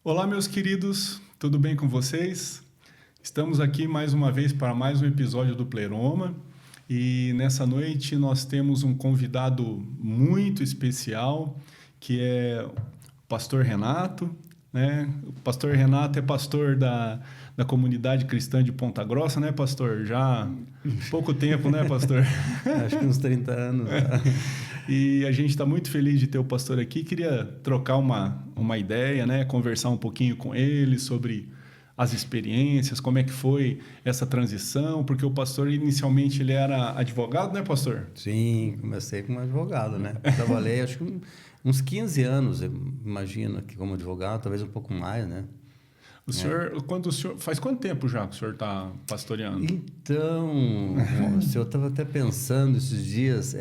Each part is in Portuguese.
Olá, meus queridos, tudo bem com vocês? Estamos aqui mais uma vez para mais um episódio do Pleroma e nessa noite nós temos um convidado muito especial que é o pastor Renato, né? O pastor Renato é pastor da comunidade cristã de Ponta Grossa, né, pastor? Já há pouco tempo, né, pastor? Acho que uns 30 anos. E a gente está muito feliz de ter o pastor aqui. Queria trocar uma ideia, né? Conversar um pouquinho com ele sobre as experiências, como é que foi essa transição, porque o pastor inicialmente ele era advogado, né, pastor? Sim, comecei como advogado, né? Trabalhei acho que uns 15 anos, eu imagino, que como advogado, talvez um pouco mais, né? O senhor, faz quanto tempo já que o senhor está pastoreando? Então, eu estava até pensando esses dias,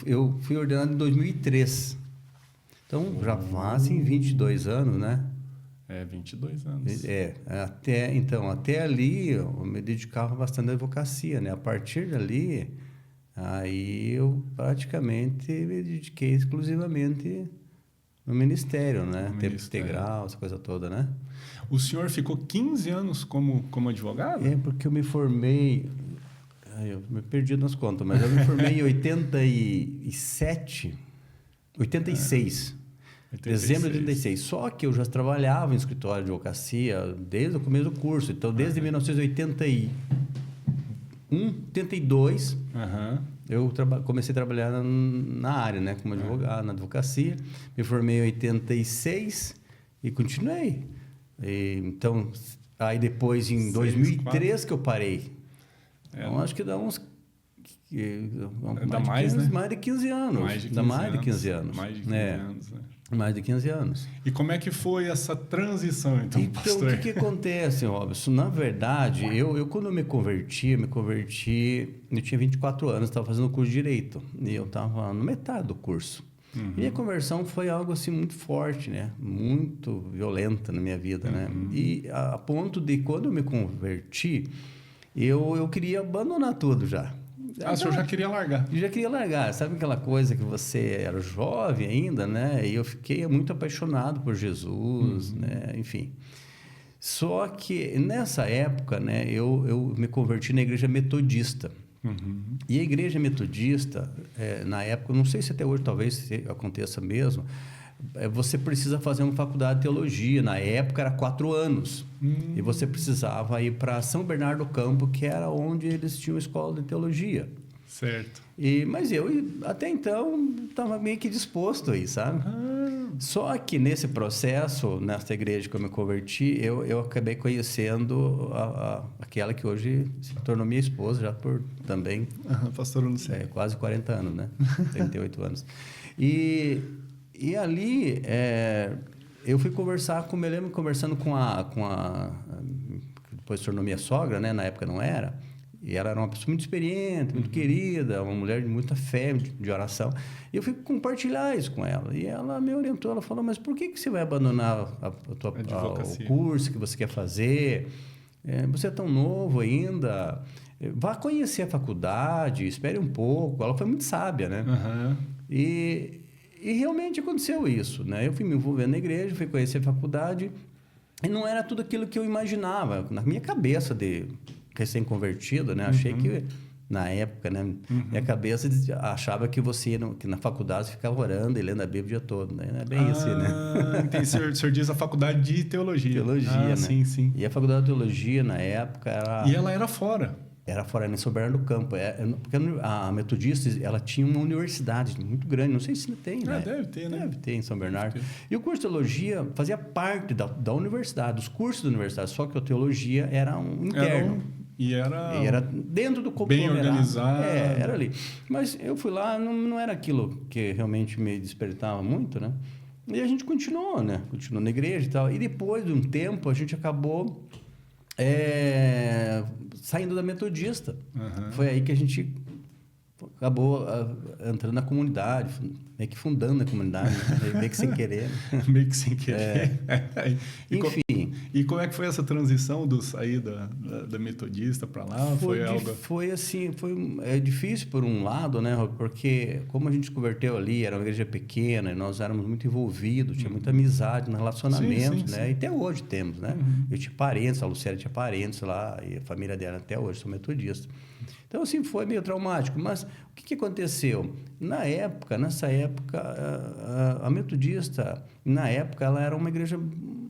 eu fui ordenado em 2003. Então, já fazem 22 anos, né? 22 anos. Até ali eu me dedicava bastante à advocacia, né? A partir dali, aí eu praticamente me dediquei exclusivamente no ministério, né? No Tempo ministério. integral, essa coisa toda, né? O senhor ficou 15 anos como advogado? É porque eu me formei... eu me perdi nas contas, mas eu me formei em 86. Dezembro de 86. Só que eu já trabalhava em escritório de advocacia desde o começo do curso. Então, desde 1981, 82, eu comecei a trabalhar na área, né? Como advogado, na advocacia. Me formei em 86 e continuei. Então, aí depois, em 2003, que eu parei. Então, acho que dá uns... mais de 15 anos. Mais de 15 anos. Mais de 15 anos. E como é que foi essa transição, então, pastor? O que acontece, Robson? Na verdade, eu quando eu me converti, eu tinha 24 anos, estava fazendo o curso de Direito. E eu estava na metade do curso. E a conversão foi algo assim muito forte, né? Muito violenta na minha vida, né? E a ponto de, quando eu me converti, eu queria abandonar tudo já. O senhor já queria largar? Já queria largar. Sabe aquela coisa que você era jovem ainda, né? E eu fiquei muito apaixonado por Jesus, né? Enfim. Só que nessa época, né? Eu me converti na igreja metodista. E a igreja metodista, na época, não sei se até hoje talvez aconteça mesmo, você precisa fazer uma faculdade de teologia. Na época era 4 anos. E você precisava ir para São Bernardo do Campo, que era onde eles tinham escola de teologia. Certo. Mas eu, até então, estava meio que disposto aí, sabe? Só que nesse processo, nessa igreja que eu me converti, eu acabei conhecendo aquela que hoje se tornou minha esposa, já por também... pastor Luciano. Quase 40 anos, né? 38 anos. E ali, eu fui conversar eu lembro conversando com a que depois se tornou minha sogra, né? Na época não era. E ela era uma pessoa muito experiente, muito querida, uma mulher de muita fé, de oração. E eu fui compartilhar isso com ela. E ela me orientou, ela falou, mas por que você vai abandonar o curso que você quer fazer? Você é tão novo ainda. Vá conhecer a faculdade, espere um pouco. Ela foi muito sábia, né? E realmente aconteceu isso, né? Eu fui me envolvendo na igreja, fui conhecer a faculdade, e não era tudo aquilo que eu imaginava. Na minha cabeça de recém-convertido, né? Achei que, na época, né? Minha cabeça achava que que na faculdade você ficava orando e lendo a Bíblia o dia todo, né? Não é bem assim, né? Entendi. O senhor diz a faculdade de teologia. Teologia, né? Sim. E a faculdade de teologia, na época, era... E ela era fora? Era fora, em São Bernardo do Campo. Porque a Metodista, ela tinha uma universidade muito grande. Não sei se tem, né? Deve ter, né? Deve ter em São Bernardo. E o curso de teologia fazia parte da universidade, dos cursos da universidade. Só que a teologia era um interno. E era dentro do bem organizado. Era ali. Mas eu fui lá, não era aquilo que realmente me despertava muito, né? E a gente continuou, né? Continuou na igreja e tal. E depois de um tempo, a gente acabou... saindo da Metodista. Foi aí que a gente acabou entrando na comunidade, meio que fundando a comunidade, né? Meio que sem querer. Né? Meio que sem querer. Enfim. E como é que foi essa transição do sair da metodista para lá? Foi assim, é difícil por um lado, né? Porque como a gente se converteu ali, era uma igreja pequena, e nós éramos muito envolvidos, tinha muita amizade no relacionamento, né? E até hoje temos, né? Eu tinha parentes, a Lucélia tinha parentes lá, e a família dela até hoje são metodistas. Então, assim, foi meio traumático. Mas o que aconteceu? Nessa época, a metodista, na época, ela era uma igreja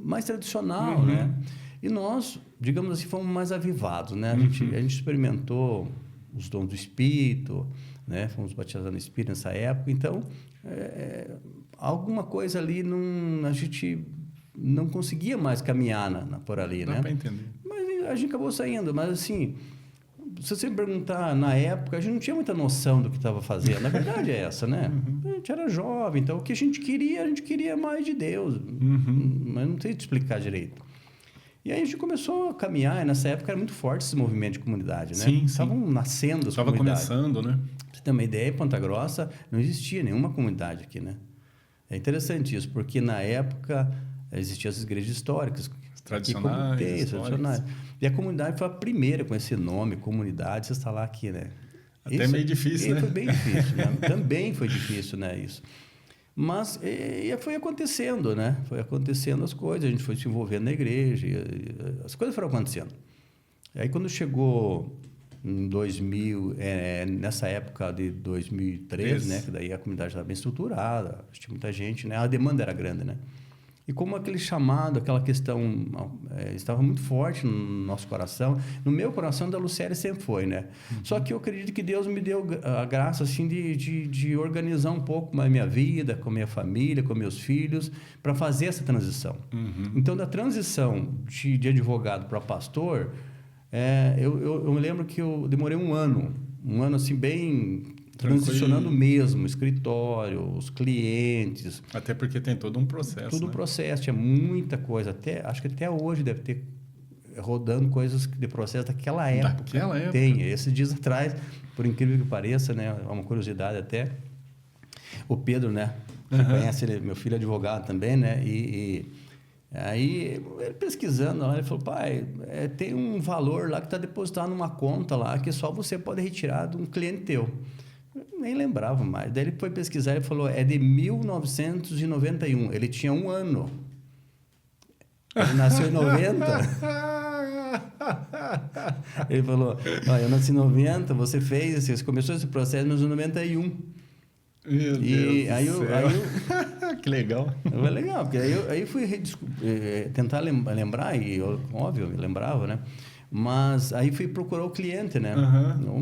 mais tradicional, né? E nós, digamos assim, fomos mais avivados, né? A gente experimentou os dons do Espírito, né? Fomos batizados no Espírito nessa época. Então, alguma coisa ali, a gente não conseguia mais caminhar por ali, né? Dá para entender. Mas a gente acabou saindo. Mas, assim... Se você me perguntar, na época, a gente não tinha muita noção do que estava fazendo. Na verdade é essa, né? A gente era jovem, então o que a gente queria mais de Deus. Mas não sei te explicar direito. E aí a gente começou a caminhar, e nessa época era muito forte esse movimento de comunidade, né? Estavam nascendo as comunidades. Estava começando, né? Pra você ter uma ideia, em Ponta Grossa não existia nenhuma comunidade aqui, né? É interessante isso, porque na época existiam as igrejas históricas, tradicionais. E a comunidade foi a primeira com esse nome, comunidade, você está lá aqui, né? Até meio difícil, né? Foi bem difícil, né? Também foi difícil, né, isso. Mas foi acontecendo, né? Foi acontecendo as coisas, a gente foi se envolvendo na igreja, as coisas foram acontecendo. Aí quando chegou em 2000, nessa época de 2013, né? Que daí a comunidade estava bem estruturada, tinha muita gente, né? A demanda era grande, né? E como aquele chamado, aquela questão estava muito forte no nosso coração, no meu coração da Lucélia sempre foi, né? Só que eu acredito que Deus me deu a graça assim de organizar um pouco mais minha vida, com a minha família, com meus filhos, para fazer essa transição. Então, da transição de advogado para pastor, eu me lembro que eu demorei um ano assim bem... transicionando mesmo, escritório, os clientes. Até porque tem todo um processo. Todo um processo, tinha muita coisa. Acho que até hoje deve ter rodando coisas de processo daquela época. Tem. Esses dias atrás, por incrível que pareça, né? É uma curiosidade até. O Pedro, né? Você conhece ele, meu filho é advogado também, né? E aí, ele pesquisando lá, ele falou, pai, tem um valor lá que está depositado numa conta lá que só você pode retirar de um cliente teu. Eu nem lembrava mais. Daí ele foi pesquisar e falou, é de 1991. Ele tinha 1 ano. Ele nasceu em 90. Ele falou, eu nasci em 90, você começou esse processo em 91. Meu Deus do céu. Que legal. Foi legal, porque aí fui tentar lembrar, e óbvio, eu lembrava, né? Mas aí fui procurar o cliente, né?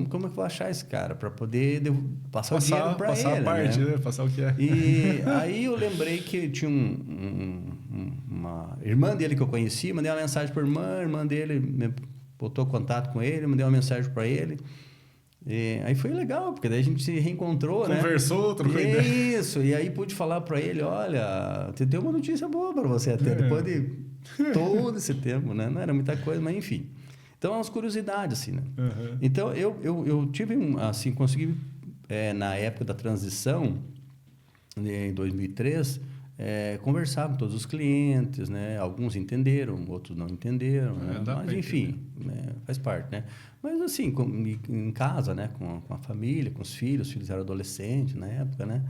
Como é que eu vou achar esse cara? Para poder passar o dinheiro para ele. Passar a parte, né? Passar o que é. E aí eu lembrei que tinha uma irmã dele que eu conhecia, mandei uma mensagem para a irmã dele me botou contato com ele, mandei uma mensagem para ele. E aí foi legal, porque daí a gente se reencontrou, Conversou, trocou ideia. Isso, e aí pude falar para ele, olha, tem uma notícia boa para você até, depois de todo esse tempo, né? Não era muita coisa, mas enfim. Então, é umas curiosidades, assim, né? Então, eu tive, assim, consegui, na época da transição, em 2003, conversar com todos os clientes, né? Alguns entenderam, outros não entenderam, né? Mas, enfim, faz parte, né? Mas, assim, em casa, né? Com a família, com os filhos eram adolescentes na época, né?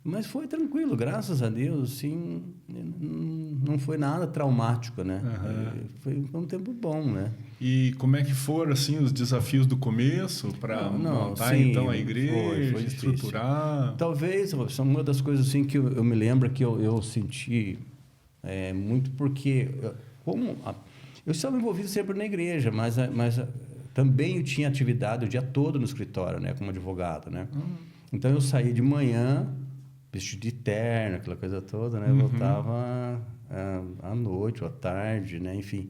Mas foi tranquilo, graças a Deus, assim, não foi nada traumático, né? Foi um tempo bom, né? E como é que foram, assim, os desafios do começo para montar, então, a igreja, foi estruturar? Talvez, uma das coisas, assim, que eu me lembro que eu senti muito porque, eu estava envolvido sempre na igreja, mas também eu tinha atividade o dia todo no escritório, né? Como advogado, né? Então, eu saía de manhã, vestido de terno, aquela coisa toda, né? Eu voltava à noite ou à tarde, né? Enfim.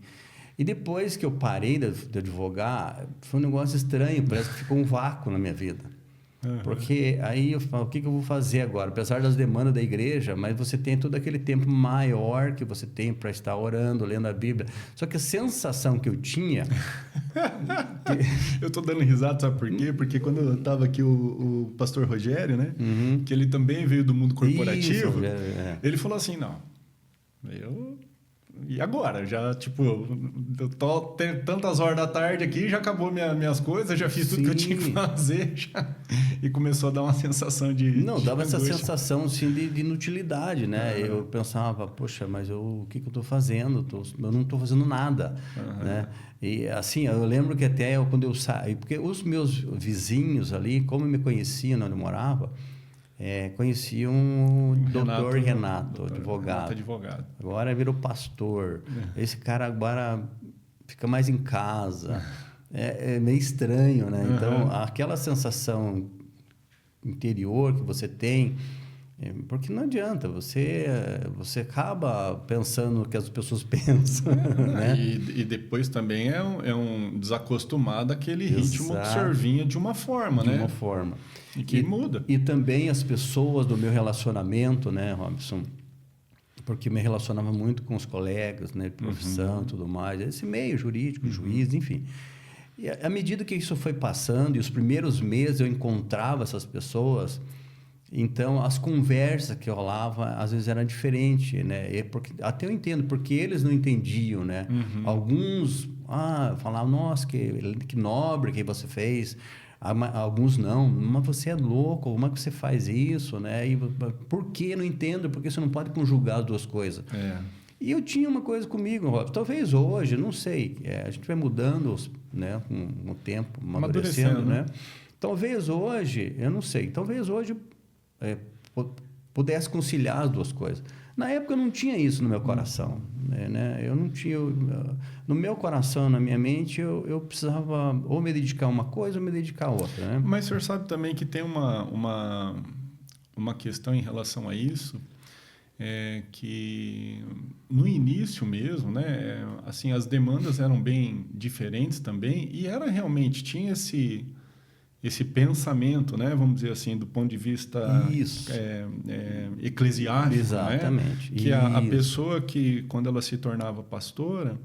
E depois que eu parei de advogar, foi um negócio estranho, parece que ficou um vácuo na minha vida. Porque aí eu falo, o que eu vou fazer agora? Apesar das demandas da igreja, mas você tem todo aquele tempo maior que você tem para estar orando, lendo a Bíblia. Só que a sensação que eu tinha... Eu tô dando risada, sabe por quê? Porque quando eu tava aqui, o pastor Rogério, né? Que ele também veio do mundo corporativo, Isso, ele falou assim, não, e agora? Já, tipo, eu tô tendo tantas horas da tarde aqui, já acabou minhas coisas, já fiz tudo que eu tinha que fazer. E começou a dar uma sensação de... Não, dava essa angústia. sensação, assim, de inutilidade, né? Eu pensava, poxa, mas o que eu estou fazendo? Eu não estou fazendo nada, né? E, assim, eu lembro que até quando eu saí... Porque os meus vizinhos ali, como me conheciam onde eu morava... conheciam o doutor Renato, advogado. Agora virou pastor. Esse cara agora fica mais em casa. É meio estranho, né? Então, aquela sensação interior que você tem... Porque não adianta, você acaba pensando o que as pessoas pensam, né? E depois também é um desacostumado àquele ritmo que o senhor vinha de uma forma, né? De uma forma. E que muda. E também as pessoas do meu relacionamento, né, Robson? Porque me relacionava muito com os colegas, né, de profissão e tudo mais. Esse meio jurídico, juiz, enfim. E à medida que isso foi passando, e os primeiros meses eu encontrava essas pessoas... Então, as conversas que rolavam, às vezes, eram diferentes, né? Até eu entendo, porque eles não entendiam, né? Alguns falavam, nossa, que nobre que você fez. Alguns não, mas você é louco, como é que você faz isso, né? E por que? Não entendo, porque você não pode conjugar as duas coisas. E eu tinha uma coisa comigo, Rob, talvez hoje, não sei, a gente vai mudando, né? Com o tempo, amadurecendo, né? Talvez hoje, eu não sei, talvez hoje... pudesse conciliar as duas coisas. Na época eu não tinha isso no meu coração, né? Eu não tinha... No meu coração, na minha mente, eu precisava ou me dedicar a uma coisa ou me dedicar a outra, né? Mas o senhor sabe também que tem uma questão em relação a isso, que no início mesmo, né? Assim, as demandas eram bem diferentes também e realmente tinha esse pensamento, né, vamos dizer assim, do ponto de vista eclesiástico, exatamente, né? Que a pessoa que, quando ela se tornava pastora,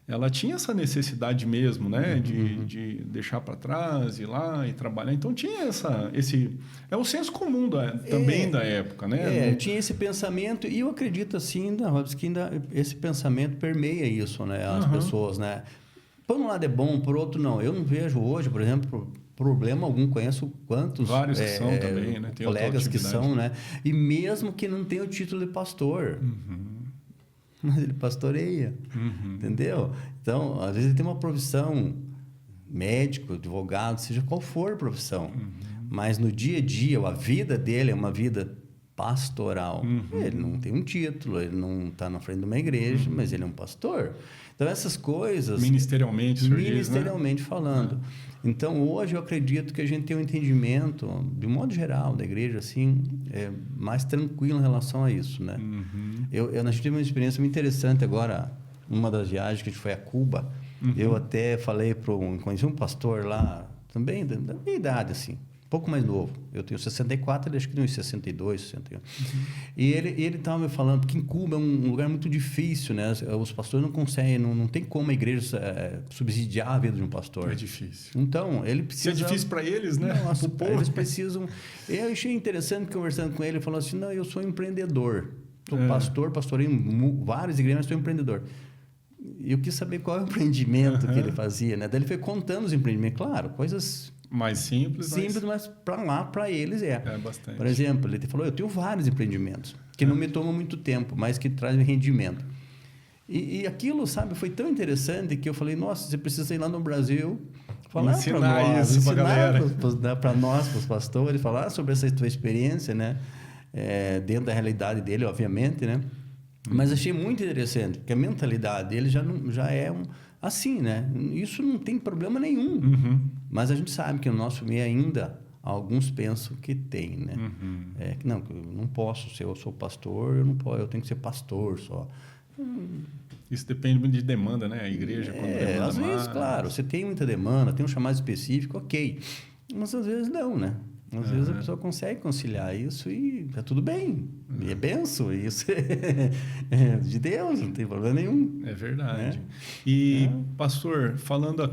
ela tinha essa necessidade mesmo, né, de deixar para trás, ir lá e trabalhar. Então tinha esse o senso comum também da época, né? Tinha esse pensamento e eu acredito assim, que ainda esse pensamento permeia isso, né, as pessoas, né? Por um lado é bom, por outro não. Eu não vejo hoje, por exemplo, problema algum, conheço quantos vários que são também, né? Tem colegas que são, né? E mesmo que não tenha o título de pastor, mas ele pastoreia, entendeu? Então, às vezes ele tem uma profissão, médico, advogado, seja qual for a profissão, mas no dia a dia, a vida dele é uma vida pastoral. Ele não tem um título, ele não está na frente de uma igreja, mas ele é um pastor. Então, essas coisas... Ministerialmente falando. Então, hoje, eu acredito que a gente tem um entendimento, de um modo geral, da igreja, assim, mais tranquilo em relação a isso, né? A gente teve uma experiência muito interessante agora, uma das viagens que a gente foi a Cuba. Eu até falei conheci um pastor lá, também da minha idade, assim, um pouco mais novo. Eu tenho 64, ele acho que tem uns 62, 61. E ele estava me falando que em Cuba é um lugar muito difícil, né? Os pastores não conseguem, não tem como a igreja subsidiar a vida de um pastor. É difícil. Então, ele precisa... Se é difícil para eles, né? Nossa, o povo. Eles precisam... Eu achei interessante conversando com ele, ele falou assim, não, eu sou empreendedor. Sou pastor, pastorei em várias igrejas, mas sou empreendedor. E eu quis saber qual é o empreendimento que ele fazia, né? Daí ele foi contando os empreendimentos, claro, coisas... mais simples, mas para eles bastante. Por exemplo, ele falou, eu tenho vários empreendimentos que não me tomam muito tempo, mas que trazem rendimento. E aquilo, sabe, foi tão interessante que eu falei, nossa, você precisa ir lá no Brasil falar para nós, ensinar para nós, para os pastores, falar sobre essa tua experiência, né? Dentro da realidade dele, obviamente, né? Mas achei muito interessante, porque a mentalidade dele já é assim, né? Isso não tem problema nenhum. Mas a gente sabe que no nosso meio ainda alguns pensam que tem, né? Que não, eu não posso ser, eu sou pastor, eu tenho que ser pastor só. Isso depende muito de demanda, né? A igreja, quando demanda às vezes, claro, você tem muita demanda, tem um chamado específico, ok. Mas às vezes não, né? Às vezes a pessoa consegue conciliar isso e tá tudo bem. E é benção. Isso é de Deus, não tem problema nenhum. É verdade. Né? E, pastor, falando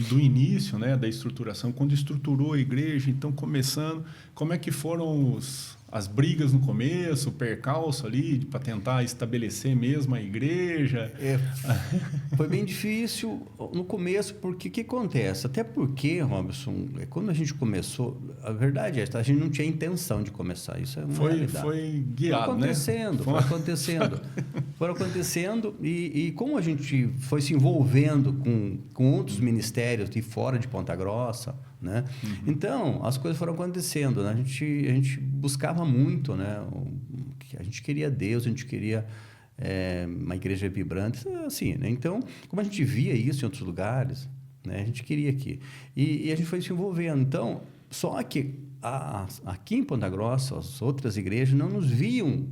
do início, né, da estruturação, quando estruturou a igreja, então começando, como é que foram as brigas no começo, o percalço ali, para tentar estabelecer mesmo a igreja? Foi bem difícil no começo, porque o que acontece? Até porque, Robson, quando a gente começou, a verdade é esta, a gente não tinha intenção de começar, isso é uma realidade. Foi guiado, foi acontecendo, e como a gente foi se envolvendo com outros ministérios de fora de Ponta Grossa, né? Então, as coisas foram acontecendo, né? A gente buscava muito, né? A gente queria Deus, a gente queria uma igreja vibrante, assim, né? Então, como a gente via isso em outros lugares, né? A gente queria aqui. E a gente foi se envolvendo. Então, só que aqui em Ponta Grossa, as outras igrejas não nos viam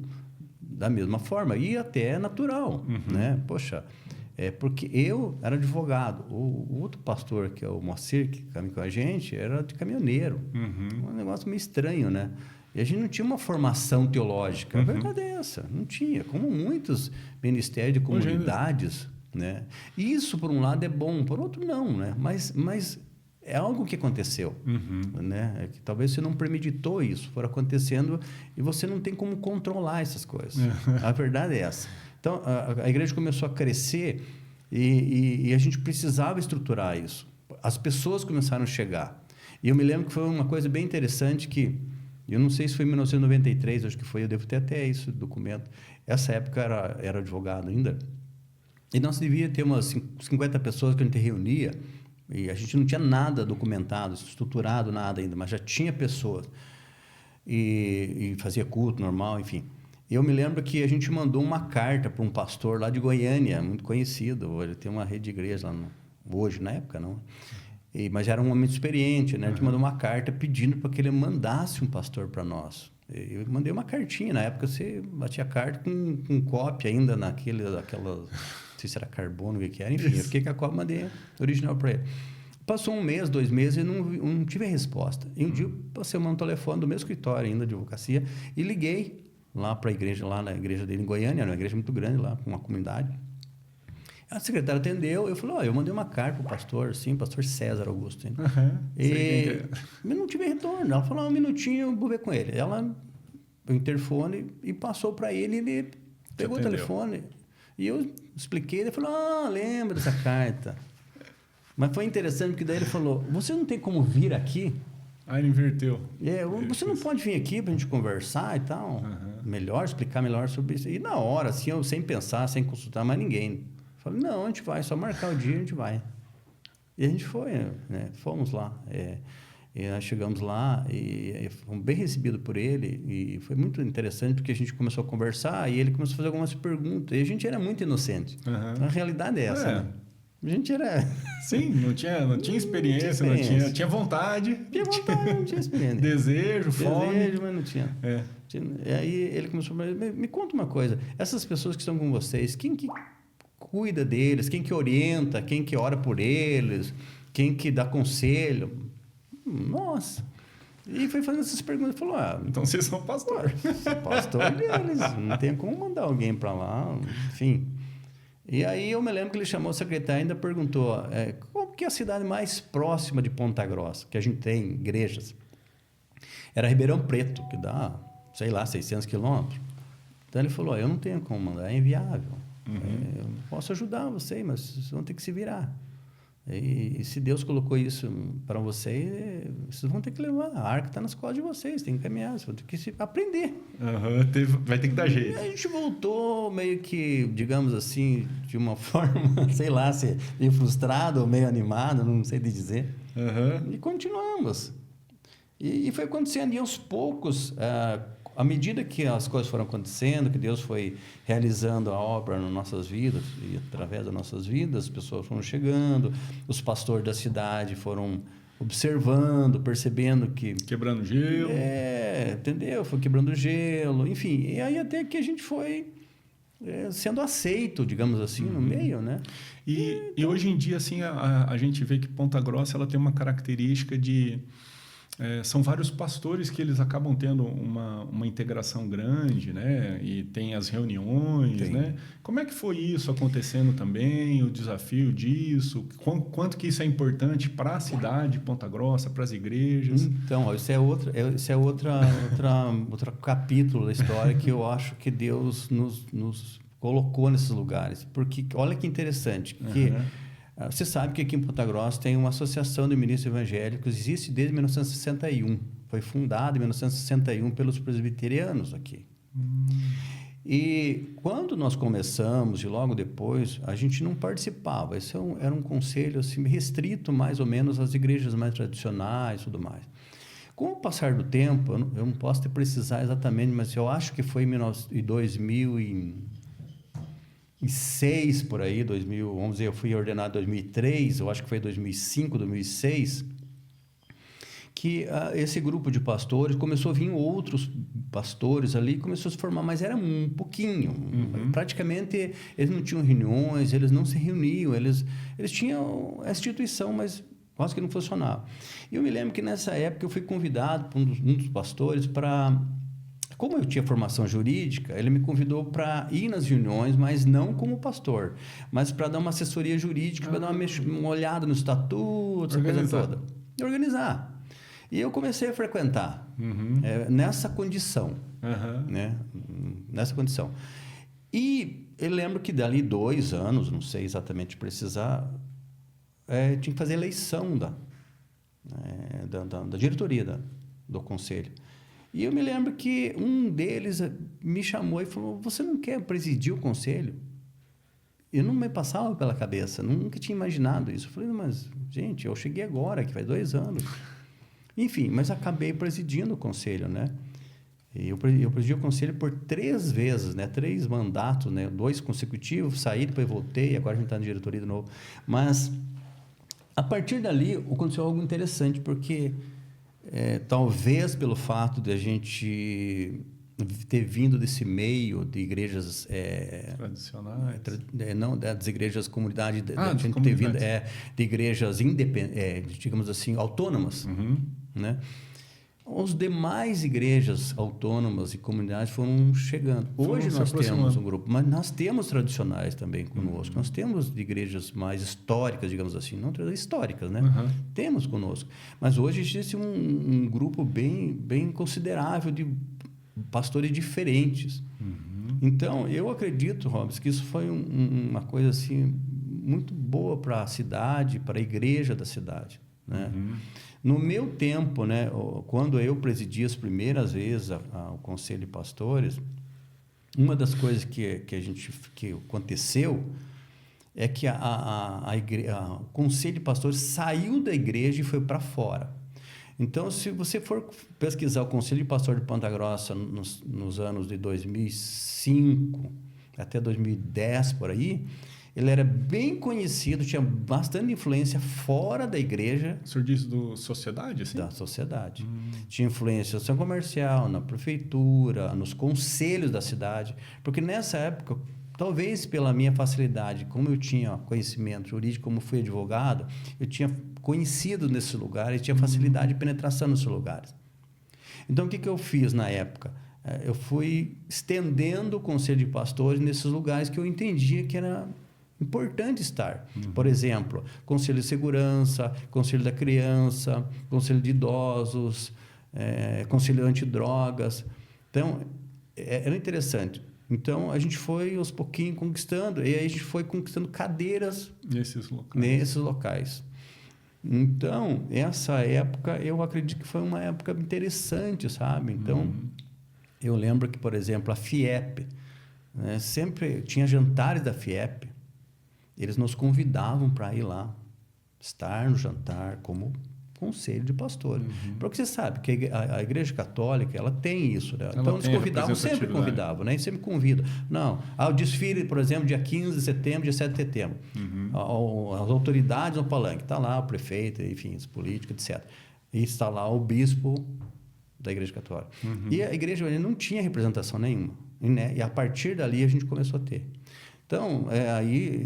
da mesma forma, e até é natural, né? Poxa, porque eu era advogado, o outro pastor, que é o Moacir, que caminha com a gente, era de caminhoneiro. Um negócio meio estranho, né? E a gente não tinha uma formação teológica. A verdade é essa, não tinha. Como muitos ministérios de comunidades, né? E isso, por um lado, é bom, por outro, não, né? Mas é algo que aconteceu, né? É que talvez você não premeditou isso, for acontecendo e você não tem como controlar essas coisas. A verdade é essa. Então, a igreja começou a crescer e a gente precisava estruturar isso. As pessoas começaram a chegar. E eu me lembro que foi uma coisa bem interessante que, eu não sei se foi em 1993, acho que foi, eu devo ter até esse documento. Essa época era advogado ainda. E nós devia ter umas 50 pessoas que a gente reunia, e a gente não tinha nada documentado, estruturado, nada ainda, mas já tinha pessoas. E fazia culto normal, enfim. Eu me lembro que a gente mandou uma carta para um pastor lá de Goiânia, muito conhecido. Ele tem uma rede de igreja lá hoje, na época, não. Mas era um homem experiente, né? A gente mandou uma carta pedindo para que ele mandasse um pastor para nós. Eu mandei uma cartinha. Na época, você batia carta com cópia ainda naquela... Não sei se era carbono, o que era. Enfim, eu fiquei com a cópia e mandei original para ele. Passou 1 mês, 2 meses e não tive resposta. E um dia eu passei um telefone do meu escritório ainda de advocacia e liguei lá para a igreja, lá na igreja dele em Goiânia, era uma igreja muito grande lá, com uma comunidade. A secretária atendeu, eu falei, eu mandei uma carta para o pastor, sim, pastor César Augusto. Mas não tive retorno. Ela falou, 1 minutinho, eu vou ver com ele. Ela, o interfone, e passou para ele, ele pegou o telefone. E eu expliquei, ele falou, lembra dessa carta. Mas foi interessante, porque daí ele falou, você não tem como vir aqui? Aí ele inverteu. Você não pode vir aqui para a gente conversar e tal? Melhor, explicar melhor sobre isso. E na hora, assim, eu sem pensar, sem consultar mais ninguém. Falei, não, a gente vai, só marcar o dia, a gente vai. E a gente foi, né? Fomos lá. E nós chegamos lá e fomos bem recebidos por ele. E foi muito interessante, porque a gente começou a conversar e ele começou a fazer algumas perguntas. E a gente era muito inocente. A realidade é essa, né? A gente era... Sim, não tinha experiência, não tinha vontade. Tinha vontade, não tinha experiência. Desejo, fome. Desejo, mas não tinha. E aí ele começou a falar, me conta uma coisa, essas pessoas que estão com vocês, quem que cuida deles, quem que orienta, quem que ora por eles, quem que dá conselho? Nossa! E foi fazendo essas perguntas, falou, então vocês são pastor. Pastor deles, não tem como mandar alguém para lá, enfim... E aí eu me lembro que ele chamou o secretário e ainda perguntou qual que é a cidade mais próxima de Ponta Grossa, que a gente tem igrejas. Era Ribeirão Preto, que dá, sei lá, 600 quilômetros. Então ele falou, eu não tenho como mandar, é inviável. Eu posso ajudar vocês, mas vocês vão ter que se virar. E se Deus colocou isso para vocês, vocês vão ter que levar. A arca está nas costas de vocês, tem que caminhar, vocês vão ter que aprender. Vai ter que dar jeito. E a gente voltou meio que, digamos assim, de uma forma, sei lá, meio frustrado ou meio animado, não sei dizer. E continuamos. E foi acontecendo, e aos poucos... à medida que as coisas foram acontecendo, que Deus foi realizando a obra nas nossas vidas, e através das nossas vidas, as pessoas foram chegando, os pastores da cidade foram observando, percebendo que... Quebrando gelo. Entendeu? Foi quebrando gelo, enfim. E aí até que a gente foi sendo aceito, digamos assim, no meio, né? E hoje em dia, assim, a gente vê que Ponta Grossa ela tem uma característica de São vários pastores que eles acabam tendo uma integração grande, né? E tem as reuniões, né? Como é que foi isso acontecendo também, o desafio disso? Quanto que isso é importante para a cidade de Ponta Grossa, para as igrejas? Então, esse é outro capítulo da história que eu acho que Deus nos colocou nesses lugares. Porque, olha que interessante, que você sabe que aqui em Ponta Grossa tem uma associação de ministros evangélicos, existe desde 1961. Foi fundada em 1961 pelos presbiterianos aqui. E quando nós começamos, e logo depois, a gente não participava. Esse era um conselho assim, restrito mais ou menos às igrejas mais tradicionais e tudo mais. Com o passar do tempo, eu não posso te precisar exatamente, mas eu acho que foi em 2006, por aí, vamos dizer, eu fui ordenado em 2003, eu acho que foi 2005, 2006, que esse grupo de pastores começou a vir outros pastores ali, começou a se formar, mas era um pouquinho. Praticamente, eles não tinham reuniões, eles não se reuniam, eles tinham a instituição, mas quase que não funcionava. E eu me lembro que nessa época eu fui convidado por um dos pastores para... Como eu tinha formação jurídica, ele me convidou para ir nas reuniões, mas não como pastor, mas para dar uma assessoria jurídica, para dar uma olhada no estatuto, essa coisa toda. E organizar. E eu comecei a frequentar nessa condição. Né? Nessa condição. E eu lembro que dali 2 anos, não sei exatamente precisar, tinha que fazer eleição da diretoria do conselho. E eu me lembro que um deles me chamou e falou: você não quer presidir o conselho? Eu não me passava pela cabeça, nunca tinha imaginado isso. Eu falei: mas, gente, eu cheguei agora, que faz 2 anos. Enfim, mas acabei presidindo o conselho, né? E eu presidi o conselho por 3 vezes, né? 3 mandatos, né? 2 consecutivos, saí, depois voltei, agora a gente está na diretoria de novo. Mas, a partir dali, aconteceu algo interessante, porque... talvez pelo fato de a gente ter vindo desse meio de igrejas tradicionais, não das igrejas comunidade, a gente ter vindo de igrejas independentes, digamos assim, autônomas, né? As demais igrejas autônomas e comunidades foram chegando. Hoje nós temos um grupo, mas nós temos tradicionais também conosco. Nós temos igrejas mais históricas, digamos assim, não históricas, né? Temos conosco. Mas hoje existe um grupo bem considerável de pastores diferentes. Então, eu acredito, Robson, que isso foi uma coisa assim muito boa para a cidade, para a igreja da cidade, né? No meu tempo, né, quando eu presidi as primeiras vezes o Conselho de Pastores, uma das coisas que aconteceu é que o Conselho de Pastores saiu da igreja e foi para fora. Então, se você for pesquisar o Conselho de Pastores de Ponta Grossa nos anos de 2005 até 2010, por aí, ele era bem conhecido, tinha bastante influência fora da igreja. O senhor disse da sociedade, assim? Da sociedade. Tinha influência na ação comercial, na prefeitura, nos conselhos da cidade. Porque nessa época, talvez pela minha facilidade, como eu tinha conhecimento jurídico, como fui advogado, eu tinha conhecido nesses lugares, tinha facilidade de penetração nesses lugares. Então, o que eu fiz na época? Eu fui estendendo o Conselho de Pastores nesses lugares que eu entendia que era importante estar. Por exemplo, Conselho de Segurança, Conselho da Criança, Conselho de Idosos, Conselho Antidrogas. Então, era interessante. Então, a gente foi aos pouquinhos conquistando, e aí a gente foi conquistando cadeiras nesses locais. Então, essa época, eu acredito que foi uma época interessante, sabe? Então, eu lembro que, por exemplo, a FIEP, né, sempre tinha jantares da FIEP, eles nos convidavam para ir lá, estar no jantar como conselho de pastores. Porque você sabe que a Igreja Católica, ela tem isso, né? Então, eles convidavam, sempre convidavam, né? Sempre convidam. Não, o desfile, por exemplo, dia 15 de setembro, dia 7 de setembro. As autoridades no palanque, está lá o prefeito, enfim, os políticos, etc. E está lá o bispo da Igreja Católica. E a igreja não tinha representação nenhuma. E a partir dali a gente começou a ter. Então,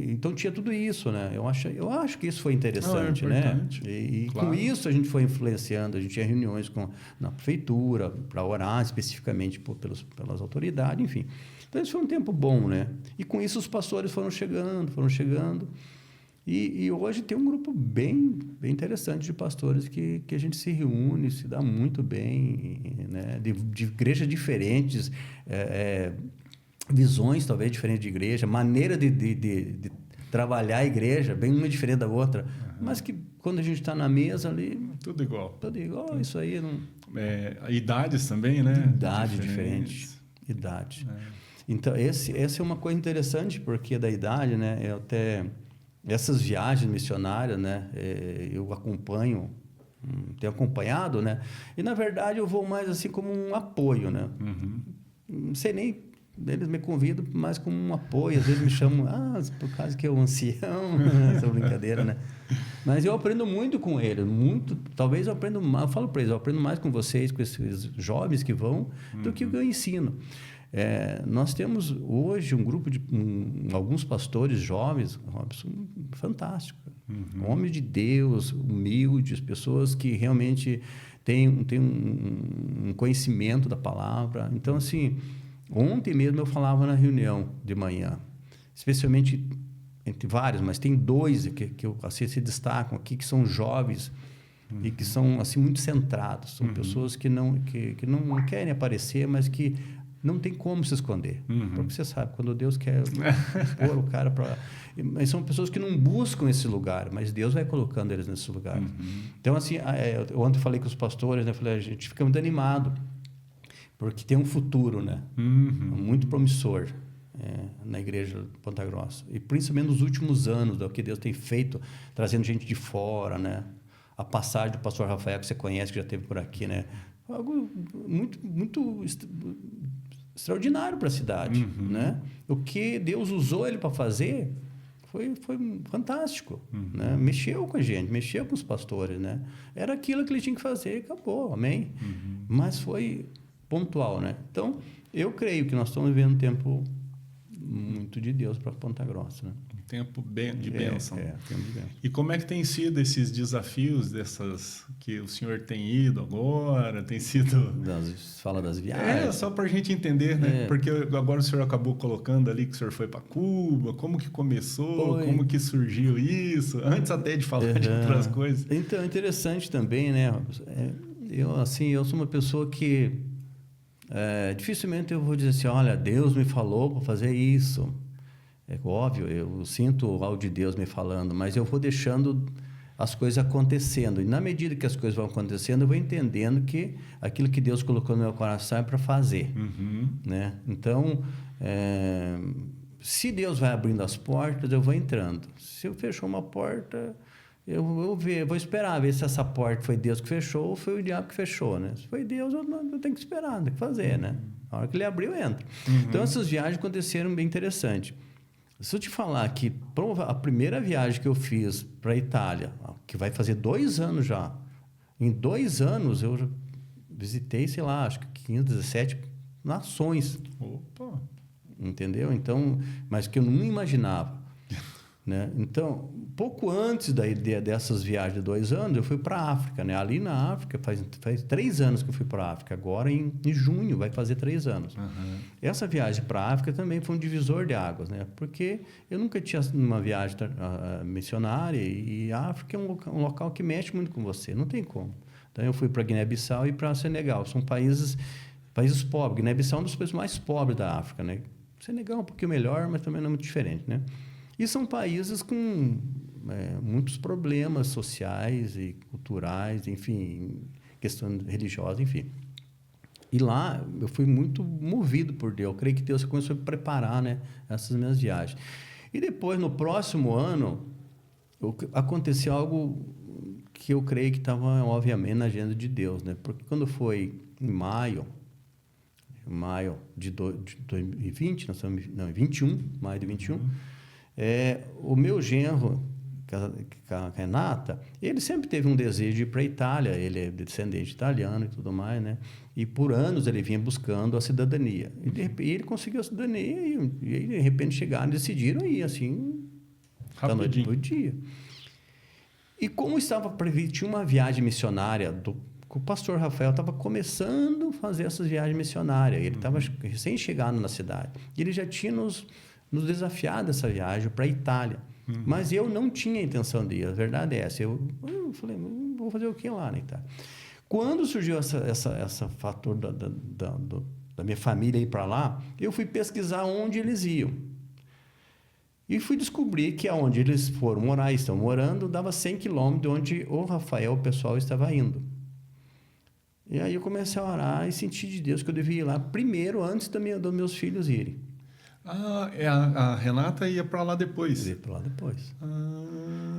então tinha tudo isso, né? Eu acho que isso foi interessante, é né? importante. E Claro. com isso a gente foi influenciando, a gente tinha reuniões na prefeitura para orar especificamente pelas autoridades, enfim. Então, isso foi um tempo bom, né? E com isso os pastores foram chegando. E hoje tem um grupo bem interessante de pastores que a gente se reúne, se dá muito bem, né? De igrejas diferentes, visões talvez diferentes de igreja, maneira de trabalhar a igreja, bem uma diferente da outra, mas que quando a gente está na mesa ali... Tudo igual. Tudo igual, isso aí não... Idades também, né? Idade diferente. Idade. Então, essa é uma coisa interessante, porque da idade, né? Essas viagens missionárias, né? Eu acompanho, tenho acompanhado, né? E, na verdade, eu vou mais assim como um apoio, né? Não sei nem... Eles me convidam mais como um apoio, às vezes me chamam, por causa que é um ancião, essa brincadeira, né? Mas eu aprendo muito com eles, talvez eu aprendo mais, eu falo para eles, eu aprendo mais com vocês, com esses jovens que vão, do que o que eu ensino. Nós temos hoje um grupo de alguns pastores jovens, Robson, fantástico, homens de Deus, humildes, pessoas que realmente têm um conhecimento da palavra. Então, assim, ontem mesmo eu falava na reunião de manhã, especialmente entre vários, mas tem 2 que assim, se destacam aqui, que são jovens e que são assim, muito centrados. São pessoas que não querem aparecer, mas que não tem como se esconder. Porque você sabe, quando Deus quer pôr o cara para... Mas são pessoas que não buscam esse lugar, mas Deus vai colocando eles nesse lugar. Então, assim, eu ontem falei com os pastores, né? Falei, a gente fica muito animado, porque tem um futuro, né? Muito promissor na igreja de Ponta Grossa. E principalmente nos últimos anos, do que Deus tem feito, trazendo gente de fora, né? A passagem do pastor Rafael, que você conhece, que já esteve por aqui, né? Algo muito extraordinário para a cidade, né? O que Deus usou ele para fazer foi fantástico, né? Mexeu com a gente, mexeu com os pastores, né? Era aquilo que ele tinha que fazer e acabou, amém? Mas foi pontual, né? Então, eu creio que nós estamos vivendo um tempo muito de Deus para Ponta Grossa, né? Tempo de bênção. Tempo de bênção. E como é que tem sido esses desafios que o senhor tem ido agora? Tem sido... Fala das viagens. Só para a gente entender, né? Porque agora o senhor acabou colocando ali que o senhor foi para Cuba, como que começou, como que surgiu isso, antes até de falar de outras coisas. Então, é interessante também, né? Eu sou uma pessoa que dificilmente eu vou dizer assim, olha, Deus me falou para fazer isso. É óbvio, eu sinto o áudio de Deus me falando, mas eu vou deixando as coisas acontecendo. E na medida que as coisas vão acontecendo, eu vou entendendo que aquilo que Deus colocou no meu coração é para fazer. Né? Então, se Deus vai abrindo as portas, eu vou entrando. Se eu fechou uma porta, eu vou esperar, ver se essa porta foi Deus que fechou ou foi o diabo que fechou. Né? Se foi Deus, eu tenho que esperar, tenho que fazer. Né? Na hora que ele abriu, eu entro. Então, essas viagens aconteceram bem interessantes. Se eu te falar que a primeira viagem que eu fiz para a Itália, que vai fazer 2 anos já, em 2 anos eu já visitei, sei lá, acho que 15, 17 nações. Opa! Entendeu? Então, mas que eu não imaginava. Né? Então, pouco antes dessas viagens de 2 anos, eu fui para a África. Né? Ali na África, faz 3 anos que eu fui para a África. Agora, em junho, vai fazer 3 anos. Essa viagem para a África também foi um divisor de águas, né? Porque eu nunca tinha uma viagem missionária e a África é um local que mexe muito com você, não tem como. Então, eu fui para Guiné-Bissau e para Senegal. São países pobres. Guiné-Bissau é um dos países mais pobres da África. Né? Senegal é um pouquinho melhor, mas também não é muito diferente, né? E são países com muitos problemas sociais e culturais, enfim, questão religiosa, enfim. E lá eu fui muito movido por Deus. Eu creio que Deus começou a preparar, né, essas minhas viagens. E depois, no próximo ano, aconteceu algo que eu creio que estava, obviamente, na agenda de Deus. Né? Porque quando foi em maio de 2020, nós estamos, não, em 21, maio de 21, o meu genro com a Renata, ele sempre teve um desejo de ir para a Itália, ele é descendente italiano e tudo mais, né? E por anos ele vinha buscando a cidadania. E ele conseguiu a cidadania e de repente chegaram e decidiram ir assim, da noite para o dia. E como estava previsto, tinha uma viagem missionária o pastor Rafael estava começando a fazer essas viagens missionárias. Ele estava recém-chegado na cidade. E ele já tinha nos desafiado essa viagem para a Itália. Mas eu não tinha intenção de ir. A verdade é essa. Eu falei, vou fazer o que lá na Itália? Quando surgiu essa fator da minha família ir para lá, eu fui pesquisar onde eles iam. E fui descobrir que aonde eles foram morar, estão morando, dava 100 quilômetros de onde o Rafael, o pessoal, estava indo. E aí eu comecei a orar e senti de Deus que eu devia ir lá primeiro, antes dos meus filhos irem. A Renata ia para lá depois. Ia para lá depois.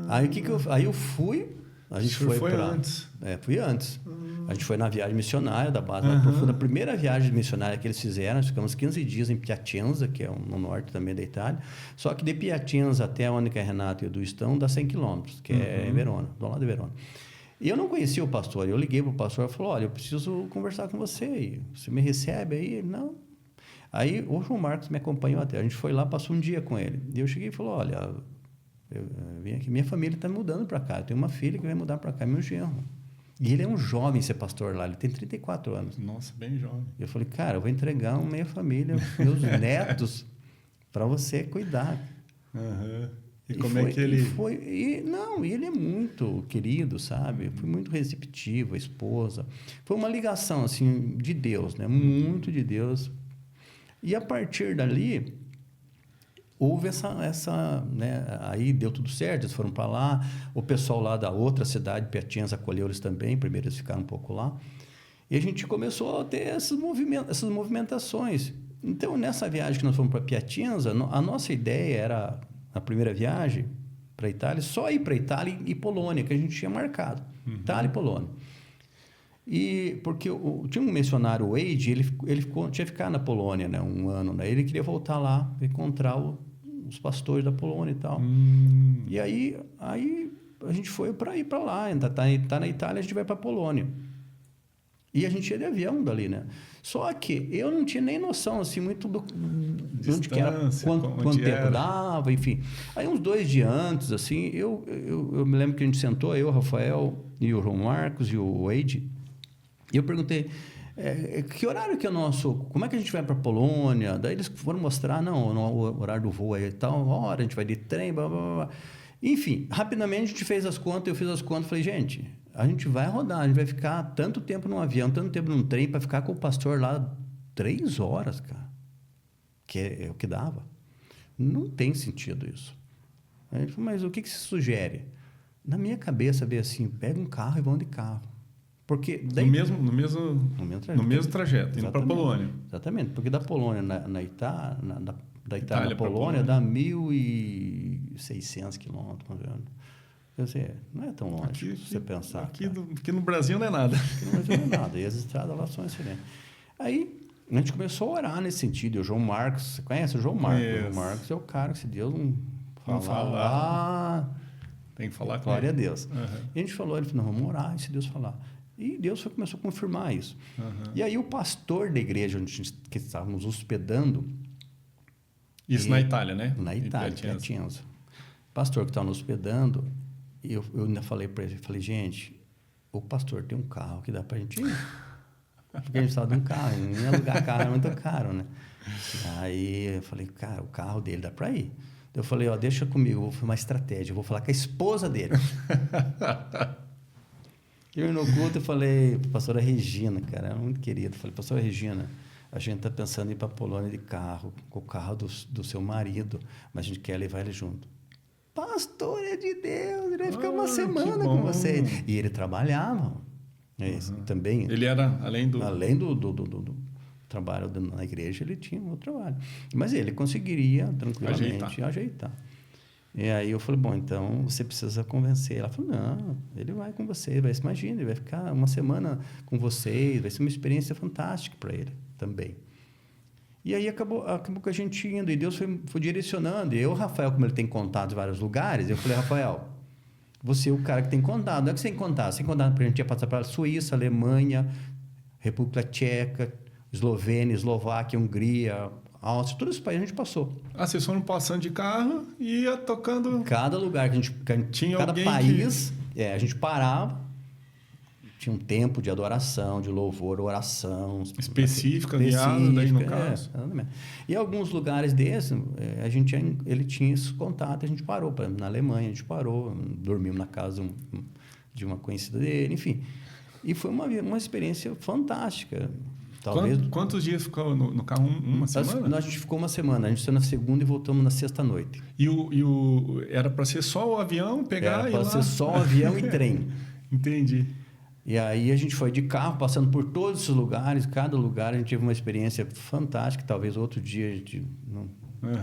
Aí eu fui. A gente foi antes. Fui antes. A gente foi na viagem missionária da base mais profunda. A primeira viagem missionária que eles fizeram, nós ficamos 15 dias em Piacenza, que é no norte também da Itália. Só que de Piacenza até onde a Renata e o Edu estão, dá 100 quilômetros, que é em Verona, do lado de Verona. E eu não conhecia o pastor. Eu liguei para o pastor e falei, olha, eu preciso conversar com você. Você me recebe aí? Ele, não. Aí o João Marcos me acompanhou até. A gente foi lá, passou um dia com ele. E eu cheguei e falei, olha, eu vim aqui, minha família está mudando para cá. Eu tenho uma filha que vai mudar para cá, meu genro. E ele é um jovem ser pastor lá, ele tem 34 anos. Nossa, bem jovem. Eu falei, cara, eu vou entregar uma meia família, meus netos, para você cuidar. E como é que ele... ele é muito querido, sabe? Foi muito receptivo, a esposa. Foi uma ligação, assim, de Deus, né? Muito de Deus. E a partir dali, houve essa né? Aí deu tudo certo, eles foram para lá. O pessoal lá da outra cidade, Piacenza, acolheu eles também. Primeiro eles ficaram um pouco lá. E a gente começou a ter essas movimentações. Então, nessa viagem que nós fomos para Piacenza, a nossa ideia era... Na primeira viagem para a Itália, só ir para a Itália e Polônia, que a gente tinha marcado. Itália e Polônia. E porque tinha um missionário, o Wade, ele tinha ficado na Polônia, né, um ano. Né? Ele queria voltar lá, encontrar os pastores da Polônia e tal. E aí a gente foi para ir para lá. Tá na Itália, a gente vai para a Polônia. E a gente ia de avião dali, né? Só que eu não tinha nem noção, assim, muito de onde que era, quanto tempo dava, enfim. Aí, uns 2 dias antes, assim, eu me lembro que a gente sentou, eu, o Rafael, e o João Marcos, e o Wade, e eu perguntei, que horário que é o nosso... Como é que a gente vai para a Polônia? Daí eles foram mostrar, não, o horário do voo é tal hora, a gente vai de trem, blá, blá, blá. Enfim, rapidamente a gente fez as contas, eu fiz as contas, falei, gente... A gente vai rodar, a gente vai ficar tanto tempo num avião, tanto tempo num trem, para ficar com o pastor lá 3 horas, cara. Que é o que dava. Não tem sentido isso. Aí ele falou, mas o que se sugere? Na minha cabeça veio assim, pega um carro e vão de carro. Porque daí, no mesmo trajeto, indo para a Polônia. Exatamente, porque da Polônia da Itália para a Polônia dá 1.600 quilômetros, mais ou menos. Quer dizer, não é tão longe se você pensar. Aqui no Brasil não é nada. Aqui no Brasil não é nada. E as estradas lá são excelentes. Aí, a gente começou a orar nesse sentido. E o João Marcos, você conhece o João Marcos? O João Marcos é o cara que, se Deus não falar... Tem que falar com glória ele. A Deus. E a gente falou, ele falou, não, vamos orar, e se Deus falar. E Deus começou a confirmar isso. E aí, o pastor da igreja onde que estávamos hospedando... Isso na Itália, né? Na Itália, Piacenza. O pastor que estava nos hospedando... Eu ainda falei para ele, gente, o pastor tem um carro que dá para a gente ir. Porque a gente estava de um carro, não ia alugar carro, é muito caro, né? Aí eu falei, cara, o carro dele dá para ir. Eu falei, deixa comigo, eu vou fazer uma estratégia, eu vou falar com a esposa dele. Eu no culto, eu falei, pastora Regina, cara, ela é muito querida. Eu falei, pastora Regina, a gente está pensando em ir para a Polônia de carro, com o carro do seu marido, mas a gente quer levar ele junto. Pastor é de Deus, ele vai ficar uma semana com vocês. E ele trabalhava também. Ele era, além do trabalho na igreja, ele tinha um outro trabalho. Mas ele conseguiria tranquilamente ajeitar. E aí eu falei, bom, então você precisa convencer. Ela falou, não, ele vai com você, imagina, ele vai ficar uma semana com vocês, vai ser uma experiência fantástica para ele também. E aí acabou que a gente indo, e Deus foi direcionando. E eu, Rafael, como ele tem contato em vários lugares, eu falei, Rafael, Você é o cara que tem contato. Não é que você tem contato. Você tem contato para a gente ia passar para a Suíça, Alemanha, República Tcheca, Eslovênia, Eslováquia, Hungria, Áustria, todos esses países a gente passou. Ah, vocês foram passando de carro e ia tocando... Cada lugar que a gente... Tinha cada alguém país, a gente parava, tinha um tempo de adoração, de louvor, oração. Específica, guiada, daí no caso. E alguns lugares desses, ele tinha esse contato, a gente parou. Por exemplo, na Alemanha, a gente parou, dormimos na casa de uma conhecida dele, enfim. E foi uma experiência fantástica. Talvez... Quantos dias ficou no carro? Uma semana? A gente ficou uma semana. A gente saiu na segunda e voltamos na sexta-noite. Era para ser só o avião, pegar e ir lá? Era para ser só o avião e trem. Entendi. E aí a gente foi de carro, passando por todos esses lugares. Cada lugar a gente teve uma experiência fantástica. Talvez outro dia a gente não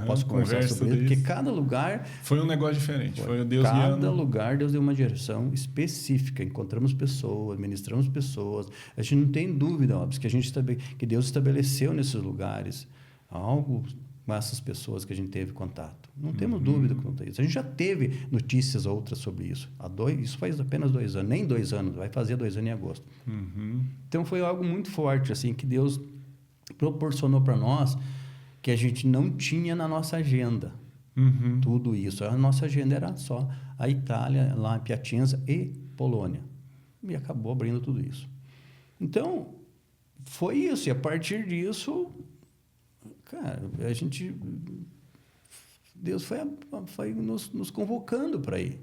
possa conversar sobre isso. Porque cada lugar... Foi um negócio diferente. Foi Deus guiando. Cada lugar Deus deu uma direção específica. Encontramos pessoas, ministramos pessoas. A gente não tem dúvida, óbvio, que Deus estabeleceu nesses lugares algo com essas pessoas que a gente teve contato. Não temos dúvida quanto a isso. A gente já teve notícias outras sobre isso. Isso faz apenas 2 anos. Nem 2 anos. Vai fazer 2 anos em agosto. Então, foi algo muito forte, assim, que Deus proporcionou para nós, que a gente não tinha na nossa agenda. Tudo isso. A nossa agenda era só a Itália, lá em Piacenza e Polônia. E acabou abrindo tudo isso. Então, foi isso. E a partir disso, cara, Deus foi nos convocando para ir.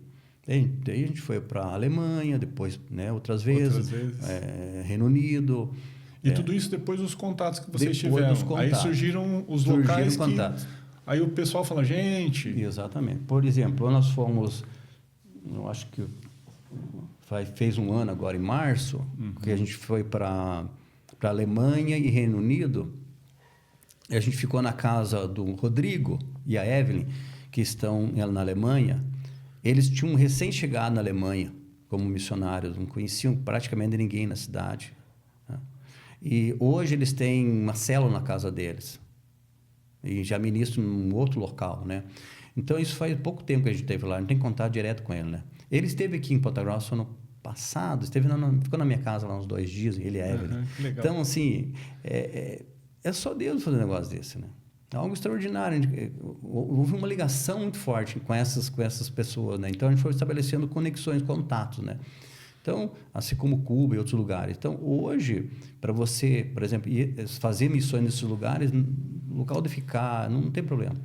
Daí a gente foi para a Alemanha, depois, né, outras vezes. Reino Unido. E tudo isso depois dos contatos que vocês tiveram. Aí surgiram os locais que... Aí o pessoal fala, gente... Exatamente. Por exemplo, nós fomos... Eu acho que fez 1 ano agora, em março, que a gente foi para a Alemanha e Reino Unido. E a gente ficou na casa do Rodrigo e a Evelyn, que estão na Alemanha. Eles tinham recém-chegado na Alemanha como missionários, não conheciam praticamente ninguém na cidade. E hoje eles têm uma célula na casa deles. E já ministram num outro local, né? Então, isso faz pouco tempo que a gente esteve lá. Não tem contato direto com ele, né? Ele esteve aqui em Ponta Grossa no passado. Ficou na minha casa lá uns 2 dias, ele e a Evelyn. Então, assim, é só Deus fazer um negócio desse, né? É algo extraordinário. Houve uma ligação muito forte com essas pessoas, né? Então, a gente foi estabelecendo conexões, contatos, né? Então, assim como Cuba e outros lugares. Então, hoje, para você, por exemplo, fazer missões nesses lugares, local de ficar, não tem problema.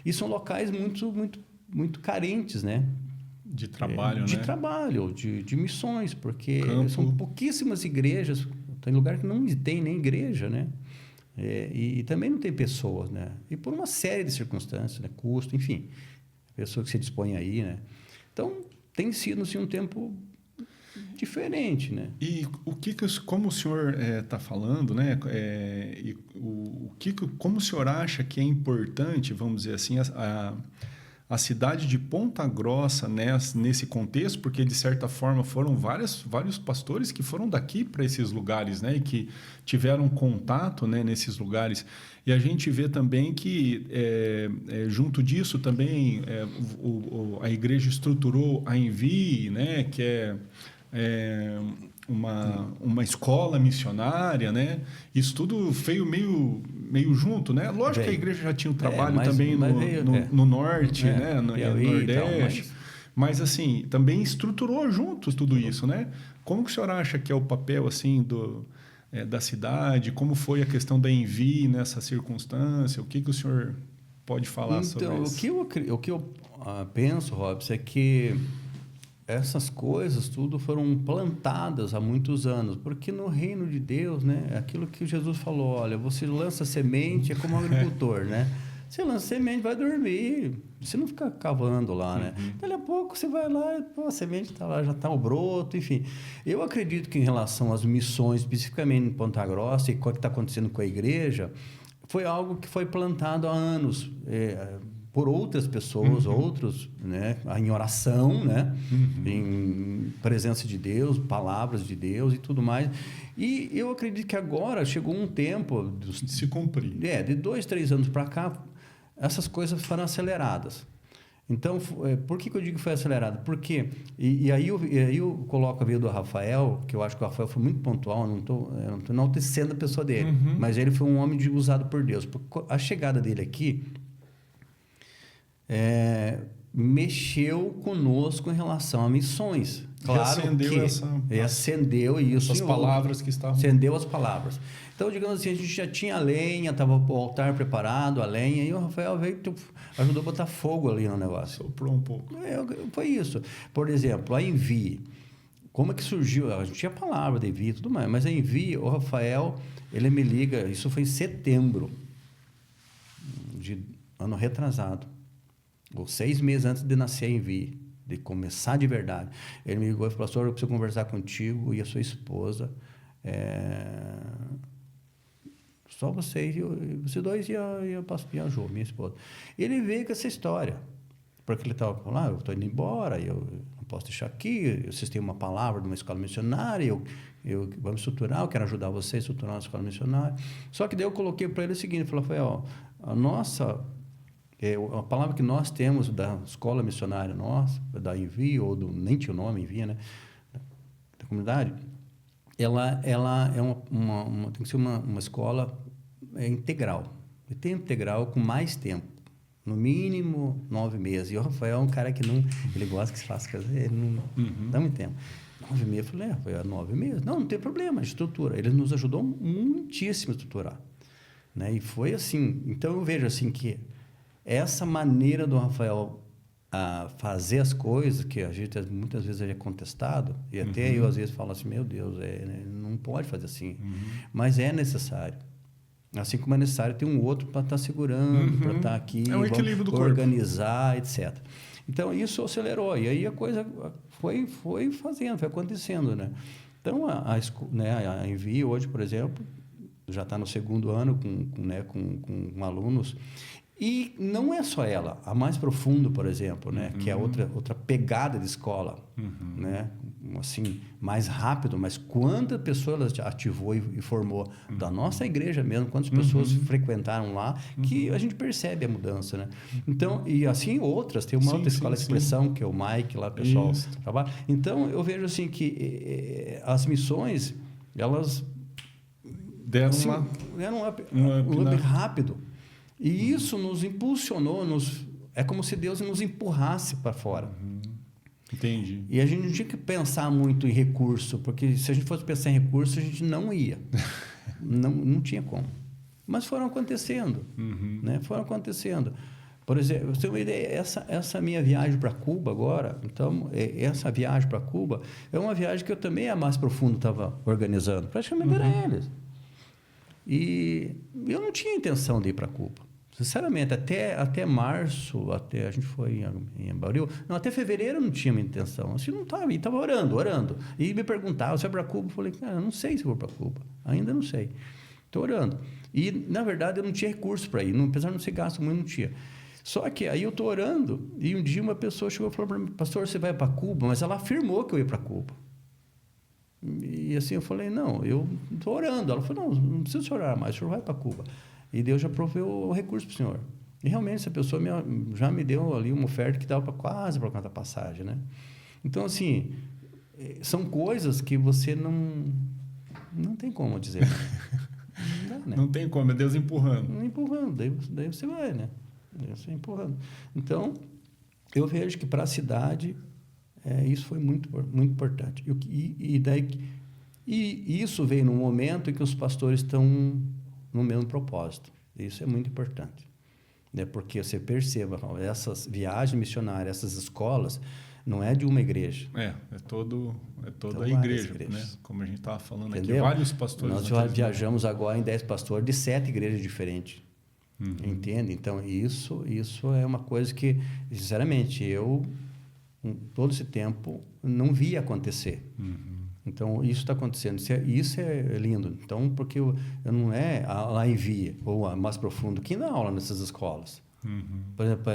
E são locais muito, muito, muito carentes, né? De trabalho, de né? Trabalho, de missões, porque são pouquíssimas igrejas. Tem lugar que não tem nem igreja, né? E também não tem pessoas, né? E por uma série de circunstâncias, né? Custo, enfim. Pessoa que se dispõe aí, né? Então, tem sido, assim, um tempo... diferente, né? E como o senhor está falando, né? Como o senhor acha que é importante, vamos dizer assim, a cidade de Ponta Grossa nesse contexto, porque de certa forma foram vários pastores que foram daqui para esses lugares, né? E que tiveram contato, né, nesses lugares. E a gente vê também que junto disso também a igreja estruturou a Envie, né? Que é uma escola missionária, né? Isso tudo veio meio junto, né? Lógico que a igreja já tinha um trabalho também no norte, né? No Nordeste, mas assim, também estruturou junto tudo isso, né? Como que o senhor acha que é o papel assim da cidade? Como foi a questão da Envie nessa circunstância? O que o senhor pode falar sobre isso? O que eu penso, Robson, é que essas coisas tudo foram plantadas há muitos anos, porque no reino de Deus, né, é aquilo que Jesus falou, olha, você lança semente, é como um agricultor, né? Você lança semente, vai dormir, você não fica cavando lá, né? Daqui a pouco você vai lá, a semente está lá, já está o broto, enfim. Eu acredito que em relação às missões, especificamente em Ponta Grossa, e o que está acontecendo com a igreja, foi algo que foi plantado há anos, por outras pessoas, outros, né, em oração, né, em presença de Deus, palavras de Deus e tudo mais. E eu acredito que agora chegou um tempo de se cumprir. De 2, 3 anos para cá, essas coisas foram aceleradas. Então, por que eu digo que foi acelerado? Porque, e aí eu coloco a vida do Rafael, que eu acho que o Rafael foi muito pontual, eu não estou enaltecendo a pessoa dele, mas ele foi um homem usado por Deus. A chegada dele aqui mexeu conosco em relação a missões. Claro que acendeu isso. As palavras que estavam... Acendeu as palavras. Então, digamos assim, a gente já tinha a lenha, estava o altar preparado, a lenha, e o Rafael veio, ajudou a botar fogo ali no negócio. Soprou um pouco. Foi isso. Por exemplo, a Envie. Como é que surgiu? A gente tinha a palavra da Envie e tudo mais, mas a Envie, o Rafael, ele me liga, isso foi em setembro de ano retrasado, ou 6 meses antes de nascer a Envie, de começar de verdade. Ele me ligou e falou: pastor, eu preciso conversar contigo e a sua esposa. Só vocês dois e a Jo, minha esposa. Ele veio com essa história, porque ele estava falando: eu estou indo embora, eu não posso deixar aqui, vocês têm uma palavra de uma escola missionária, eu vamos estruturar, eu quero ajudar vocês a estruturar uma escola missionária. Só que daí eu coloquei para ele o seguinte, falei: a nossa... a palavra que nós temos da escola missionária nossa, da Envie, ou nem tinha o nome, Envie, né? Da comunidade, ela tem que ser uma escola integral. E tem integral com mais tempo. No mínimo 9 meses. E o Rafael é um cara que não... Ele gosta que se faça coisa, ele não dá muito tempo. 9 meses, eu falei: foi 9 meses. Não tem problema, estrutura. Ele nos ajudou muitíssimo a estruturar. Né? E foi assim. Então, eu vejo assim que essa maneira do Rafael a fazer as coisas, que a gente muitas vezes é contestado, e até eu às vezes falo assim: meu Deus, não pode fazer assim. Mas é necessário. Assim como é necessário ter um outro para estar segurando, para estar aqui, é um equilíbrio do organizar, corpo. Etc. Então, isso acelerou. E aí a coisa foi fazendo, foi acontecendo. Né? Então, a Envie hoje, por exemplo, já está no 2º ano com alunos. E não é só ela, a Mais Profundo, por exemplo, né? Que é outra pegada de escola, né? Assim, mais rápido, mas quantas pessoas ela ativou e formou da nossa igreja mesmo, quantas pessoas frequentaram lá, que a gente percebe a mudança, né? Então, e assim outras, tem uma outra escola de expressão, que é o Mike, lá o pessoal trabalha. Então, eu vejo assim que as missões, elas deram um up rápido. E isso nos impulsionou, é como se Deus nos empurrasse para fora. Entendi. E a gente não tinha que pensar muito em recurso, porque se a gente fosse pensar em recurso, a gente não ia. não tinha como. Mas foram acontecendo. Né? Foram acontecendo. Por exemplo, você tem uma ideia, essa minha viagem para Cuba agora, então, essa viagem para Cuba é uma viagem que eu também, a Mais Profundo, estava organizando. Praticamente era eles. E eu não tinha intenção de ir para Cuba. Sinceramente, até março, a gente foi em Bauru, até fevereiro eu não tinha minha intenção. Assim, não estava, estava orando. E me perguntavam: você vai para Cuba? Eu falei: cara, eu não sei se vou para Cuba, ainda não sei. Estou orando. E, na verdade, eu não tinha recurso para ir, apesar de não ser gasto muito, não tinha. Só que aí eu estou orando, e um dia uma pessoa chegou e falou para mim: pastor, você vai para Cuba? Mas ela afirmou que eu ia para Cuba. E assim eu falei: não, eu estou orando. Ela falou: não precisa orar mais, o senhor vai para Cuba. E Deus já proveu o recurso para o senhor. E realmente essa pessoa já me deu ali uma oferta que dava quase para contar a passagem, né? Então, assim, são coisas que você não tem como dizer. Não dá, né? Não tem como, é Deus empurrando. Empurrando, daí você vai, né? Deus empurrando. Então, eu vejo que para a cidade, isso foi muito, muito importante. E isso veio num momento em que os pastores estão no mesmo propósito. Isso é muito importante. Né? Porque você perceba, essas viagens missionárias, essas escolas, não é de uma igreja. É toda a igreja, né? Como a gente estava falando. Entendeu? Aqui, vários pastores. Nós já viajamos agora em 10 pastores de 7 igrejas diferentes. Entende? Então, isso é uma coisa que, sinceramente, eu, todo esse tempo, não vi acontecer. Então, isso está acontecendo. Isso é lindo. Então, porque eu não é a Envie ou a Mais Profundo que dá aula nessas escolas. Por exemplo,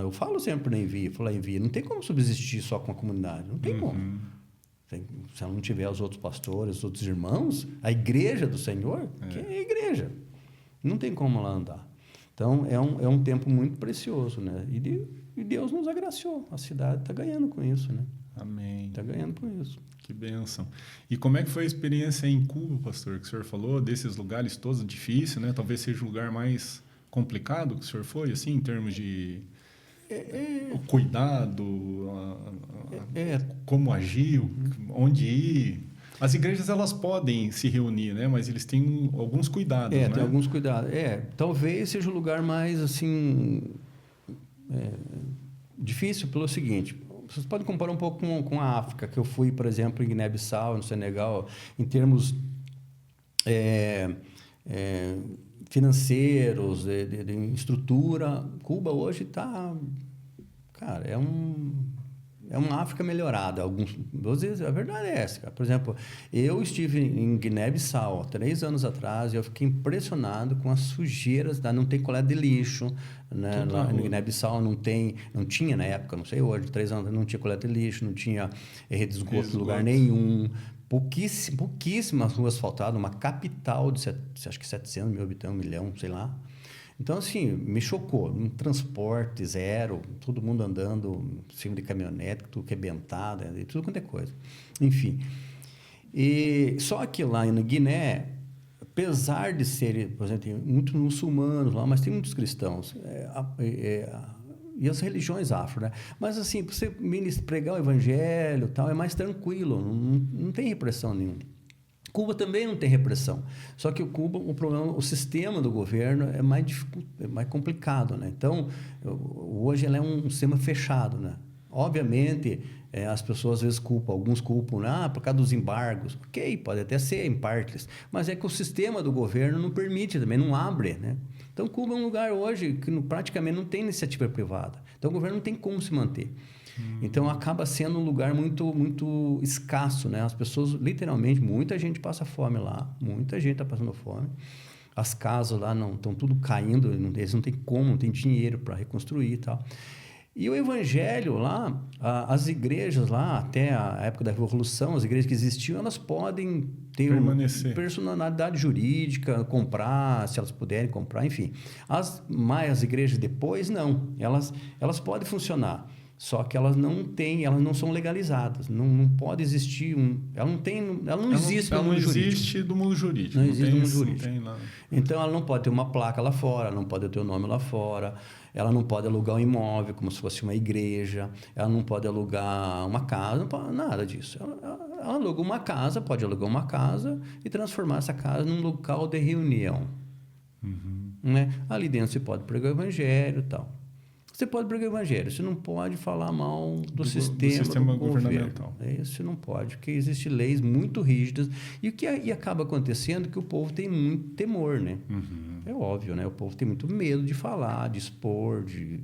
eu falo sempre na Envie, não tem como subsistir só com a comunidade. Não tem como. Se ela não tiver os outros pastores, os outros irmãos, a igreja do Senhor, que é a igreja. Não tem como ela andar. Então, é um tempo muito precioso, né? E Deus nos agraciou. A cidade está ganhando com isso, né? Amém. Está ganhando com isso. Que bênção. E como é que foi a experiência em Cuba, pastor, que o senhor falou, desses lugares todos difíceis, né? Talvez seja o lugar mais complicado que o senhor foi, assim, em termos de o cuidado, como agir, onde ir. As igrejas, elas podem se reunir, né? Mas eles têm alguns cuidados, né? Tem alguns cuidados. Talvez seja o lugar mais, assim, difícil pelo seguinte... Vocês podem comparar um pouco com a África, que eu fui, por exemplo, em Guiné-Bissau, no Senegal, em termos financeiros, de estrutura. Cuba hoje está... Cara, é uma África melhorada. Às vezes, a verdade é essa. Cara. Por exemplo, eu estive em Guiné-Bissau 3 anos atrás e eu fiquei impressionado com as sujeiras. Não tem coleta de lixo. Né? Lá em Guiné-Bissau não tinha na época, não sei hoje, 3 anos, não tinha coleta de lixo, não tinha rede de esgoto em lugar nenhum. Pouquíssimas ruas asfaltadas, uma capital de acho que 700 mil habitantes, 1 milhão, sei lá. Então, assim, me chocou. Um transporte zero, todo mundo andando em cima de caminhonete, tudo quebentado, tudo quanto é coisa. Enfim. Só que lá na Guiné, apesar de serem, por exemplo, tem muitos muçulmanos lá, mas tem muitos cristãos. E as religiões afro, né? Mas, assim, para você pregar o evangelho tal, é mais tranquilo, não tem repressão nenhuma. Cuba também não tem repressão, só que o sistema do governo é mais complicado, né? Então, hoje ela é um sistema fechado, né? Obviamente, as pessoas às vezes alguns culpam, por causa dos embargos. Ok, pode até ser em partes, mas é que o sistema do governo não permite também, não abre, né? Então, Cuba é um lugar hoje que praticamente não tem iniciativa privada. Então, o governo não tem como se manter. Então, acaba sendo um lugar muito, muito escasso, né? As pessoas, literalmente, muita gente passa fome lá, muita gente está passando fome. As casas lá estão tudo caindo, eles não têm como, não têm dinheiro para reconstruir e tal. E o evangelho lá, as igrejas lá, até a época da Revolução, as igrejas que existiam, elas podem ter uma personalidade jurídica, comprar, se elas puderem comprar, enfim. As igrejas depois, não. Elas podem funcionar. Só que elas não são legalizadas, não pode existir ela não existe no mundo jurídico. Não existe do mundo jurídico. Não existe no mundo jurídico. Então ela não pode ter uma placa lá fora, ela não pode ter o nome lá fora, ela não pode alugar um imóvel como se fosse uma igreja, ela não pode alugar uma casa, não pode, nada disso. Ela aluga uma casa, pode alugar uma casa e transformar essa casa num local de reunião. Né? Ali dentro você pode pregar o evangelho e tal. Você pode pregar o evangelho, você não pode falar mal do sistema governamental. Isso não pode, porque existem leis muito rígidas. E acaba acontecendo que o povo tem muito temor, né? É óbvio, né? O povo tem muito medo de falar, de expor, de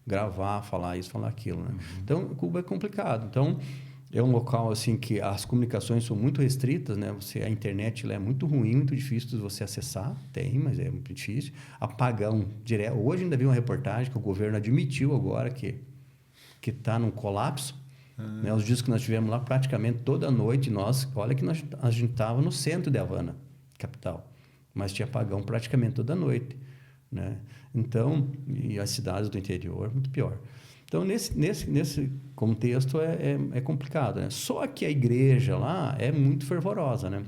gravar, falar isso, falar aquilo, né? Então, Cuba é complicado. Então, é um local assim que as comunicações são muito restritas, né? A internet ela é muito ruim, muito difícil de você acessar. Tem, mas é muito difícil. Apagão direto. Hoje ainda vi uma reportagem que o governo admitiu agora que está num colapso. Né? Os dias que nós tivemos lá, praticamente toda noite, olha que a gente estava no centro de Havana, capital, mas tinha apagão praticamente toda noite, né? Então, e as cidades do interior, muito pior. Então, nesse contexto é complicado, né? Só que a igreja lá é muito fervorosa, né?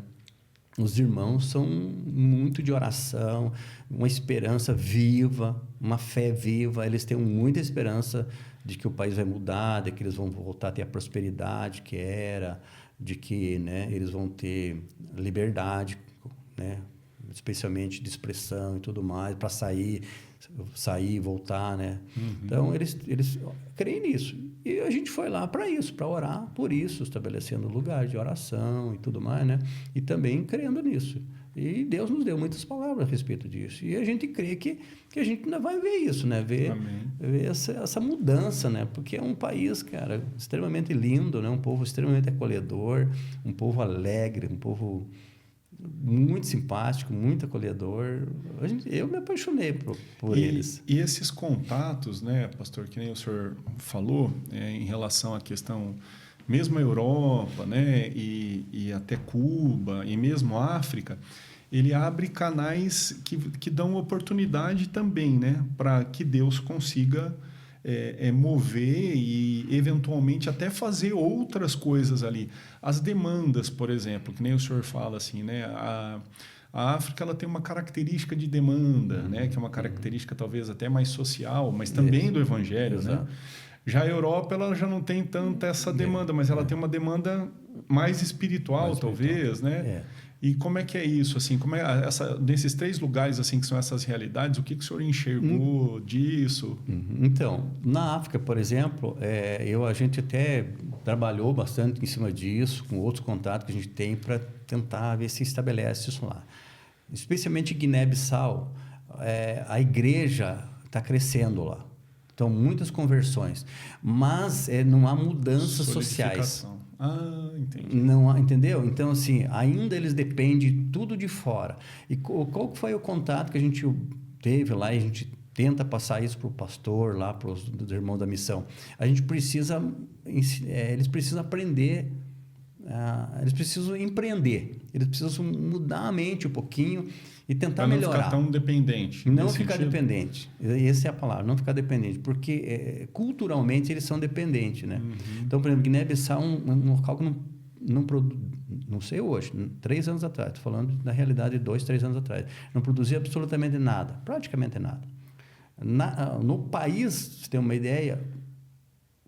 Os irmãos são muito de oração, uma esperança viva, uma fé viva. Eles têm muita esperança de que o país vai mudar, de que eles vão voltar a ter a prosperidade que era, de que, né, eles vão ter liberdade, né? Especialmente de expressão e tudo mais, para sair e voltar, né? Então, eles creem nisso. E a gente foi lá para isso, para orar por isso, estabelecendo lugar de oração e tudo mais, né? E também crendo nisso. E Deus nos deu muitas palavras a respeito disso. E a gente crê que a gente ainda vai ver isso, né? Ver essa mudança, né? Porque é um país, cara, extremamente lindo, né? Um povo extremamente acolhedor, um povo alegre, um povo muito simpático, muito acolhedor. Eu me apaixonei por eles. E esses contatos, né, pastor, que nem o senhor falou, em relação à questão, mesmo a Europa, né, e até Cuba, e mesmo a África, ele abre canais que dão oportunidade também, né? Para que Deus consiga mover e, eventualmente, até fazer outras coisas ali. As demandas, por exemplo, que nem o senhor fala assim, né? A África ela tem uma característica de demanda, né? Que é uma característica talvez até mais social, mas também do evangelho, né? Já a Europa ela já não tem tanta essa demanda, mas ela tem uma demanda mais espiritual, talvez, né? E como é que é isso, assim? Como é nesses 3 lugares assim que são essas realidades? O que o senhor enxergou disso? Então, na África, por exemplo, a gente até trabalhou bastante em cima disso, com outros contatos que a gente tem para tentar ver se estabelece isso lá. Especialmente em Guiné-Bissau, a igreja está crescendo lá. Então, muitas conversões, mas não há mudanças sociais. Entendi. Não há, entendeu? Então, assim, ainda eles dependem tudo de fora. E qual que foi o contato que a gente teve lá? E a gente tenta passar isso para o pastor, lá para os irmãos da missão. A gente precisa, eles precisam aprender, eles precisam empreender, eles precisam mudar a mente um pouquinho e tentar melhorar. Não ficar tão dependente. Não ficar dependente. Essa é a palavra, não ficar dependente. Porque culturalmente eles são dependentes, né? Então, por exemplo, Guiné-Bissau é um local que não produz, não sei hoje, 3 anos atrás, estou falando da realidade de 2, 3 anos atrás, não produzia absolutamente nada, praticamente nada. No país, você tem uma ideia,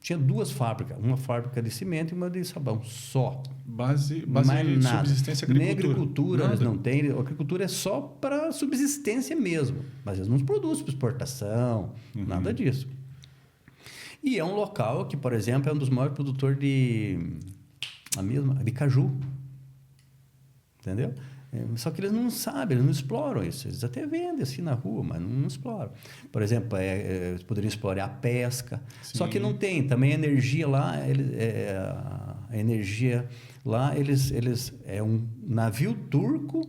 tinha 2 fábricas, uma fábrica de cimento e uma de sabão, só. Base de subsistência, agricultura. Nem agricultura eles não têm, a agricultura é só para subsistência mesmo, mas eles não produzem para exportação, nada disso. E é um local que, por exemplo, é um dos maiores produtores de caju, entendeu? Só que eles não sabem, eles não exploram isso. Eles até vendem assim na rua, mas não exploram. Por exemplo, eles poderiam explorar a pesca. Sim. Só que não tem. Também a energia lá, é um navio turco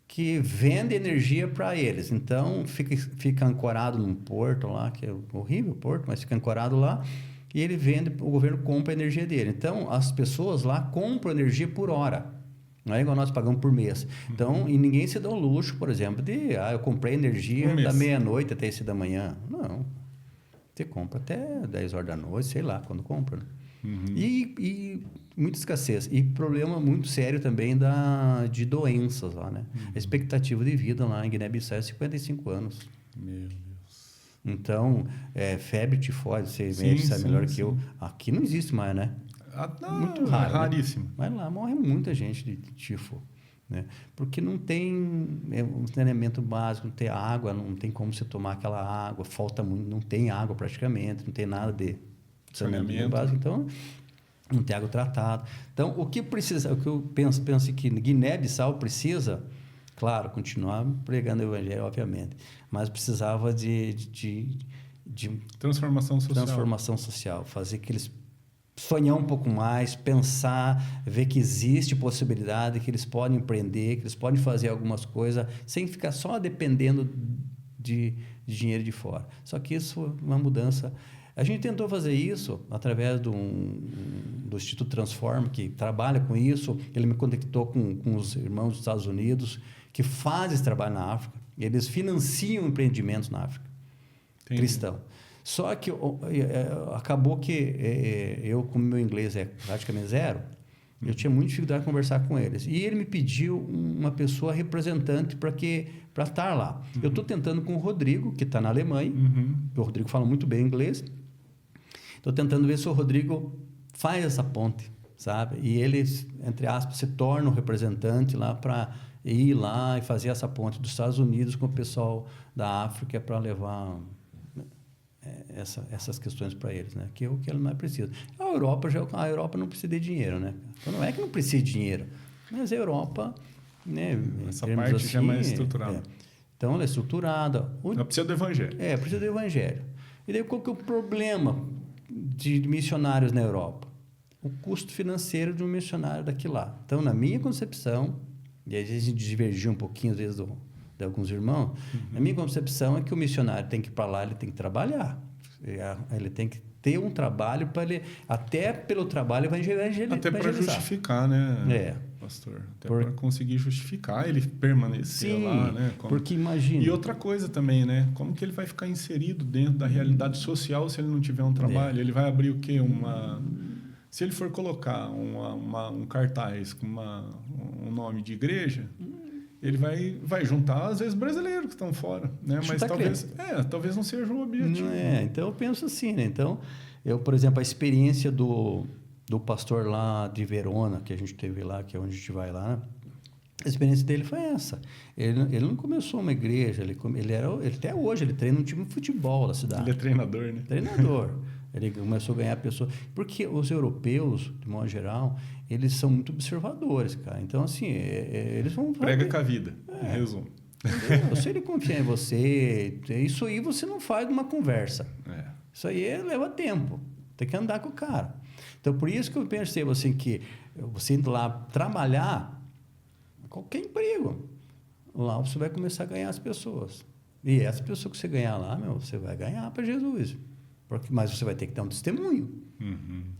que vende energia para eles. Então, fica ancorado num porto lá, que é horrível o porto, mas fica ancorado lá, e ele vende, o governo compra a energia dele. Então, as pessoas lá compram energia por hora. Não é igual nós pagamos por mês. Então, e ninguém se dá o luxo, por exemplo, de eu comprei energia da meia-noite até esse da manhã. Não. Você compra até 10 horas da noite, sei lá, quando compra. Né? E muita escassez. E problema muito sério também de doenças lá, né? A expectativa de vida lá em Guiné-Bissau é 55 anos. Meu Deus. Então, febre tifoide, você sabe melhor que eu. Aqui não existe mais, né? Muito raro, raríssimo. Né? Mas lá morre muita gente de tifo, né? Porque não tem um saneamento básico, não tem água, não tem como você tomar aquela água, falta muito, não tem água praticamente, não tem nada de saneamento básico, então não tem água tratada. Então, o que eu penso que Guiné-Bissau precisa, claro, continuar pregando o evangelho, obviamente, mas precisava de transformação social, fazer que eles sonhar um pouco mais, pensar, ver que existe possibilidade, que eles podem empreender, que eles podem fazer algumas coisas sem ficar só dependendo de dinheiro de fora. Só que isso é uma mudança. A gente tentou fazer isso através do Instituto Transforma, que trabalha com isso. Ele me conectou com os irmãos dos Estados Unidos, que fazem esse trabalho na África. Eles financiam empreendimentos na África, cristão. Só que acabou que eu, como meu inglês é praticamente zero, eu tinha muita dificuldade de conversar com eles. E ele me pediu uma pessoa representante para estar lá. Eu estou tentando com o Rodrigo, que está na Alemanha. O Rodrigo fala muito bem inglês. Estou tentando ver se o Rodrigo faz essa ponte, sabe? E ele, entre aspas, se torna o representante lá para ir lá e fazer essa ponte dos Estados Unidos com o pessoal da África para levar essas questões para eles, né? Que é o que ele mais precisa. A Europa não precisa de dinheiro, né? Então, não é que não precisa de dinheiro, mas a Europa, né? Essa parte assim, já é mais estruturada. Então, ela é estruturada. Ela precisa do evangelho. Precisa do evangelho. E daí, qual que é o problema de missionários na Europa? O custo financeiro de um missionário daqui lá. Então, na minha concepção, e às vezes a gente divergiu um pouquinho, às vezes, de alguns irmãos, a minha concepção é que o missionário tem que ir para lá, ele tem que trabalhar. Ele tem que ter um trabalho para ele, até pelo trabalho, evangelizar. Até para justificar, né? pastor. Até para conseguir justificar ele permanecer lá, né? Porque imagina... E outra coisa também, né? Como que ele vai ficar inserido dentro da realidade social se ele não tiver um trabalho? Ele vai abrir o quê? Se ele for colocar um cartaz com um nome de igreja, ele vai juntar, às vezes, brasileiros que estão fora, né? Mas talvez não seja um objetivo. Então, eu penso assim, né? Então, por exemplo, a experiência do pastor lá de Verona, que a gente teve lá, que é onde a gente vai lá, a experiência dele foi essa. Ele não começou uma igreja, ele até hoje, ele treina um time de futebol da cidade. Ele é treinador, né? Treinador. Ele começou a ganhar pessoas. Porque os europeus, de modo geral, eles são muito observadores, cara. Então, assim, eles vão... Prega com a vida, em resumo. Se ele confiar em você, isso aí você não faz uma conversa. Isso aí leva tempo. Tem que andar com o cara. Então, por isso que eu percebo, assim, que você indo lá trabalhar, qualquer emprego, lá você vai começar a ganhar as pessoas. E essas pessoas que você ganhar lá, você vai ganhar para Jesus. Mas você vai ter que dar um testemunho,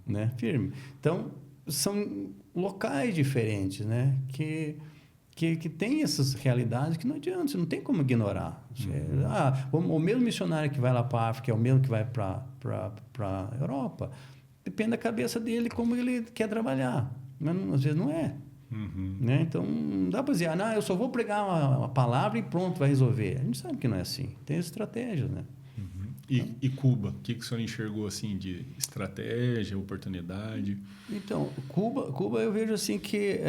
né? Firme. Então, são locais diferentes, né? Que tem essas realidades que não adianta, você não tem como ignorar. O mesmo missionário que vai lá para a África é o mesmo que vai para a Europa. Depende da cabeça dele, como ele quer trabalhar. Mas, às vezes, não é. Né? Então, não dá para dizer, eu só vou pregar uma palavra e pronto, vai resolver. A gente sabe que não é assim. Tem estratégias, né? E Cuba? O que o senhor enxergou assim de estratégia, oportunidade? Então, Cuba eu vejo assim que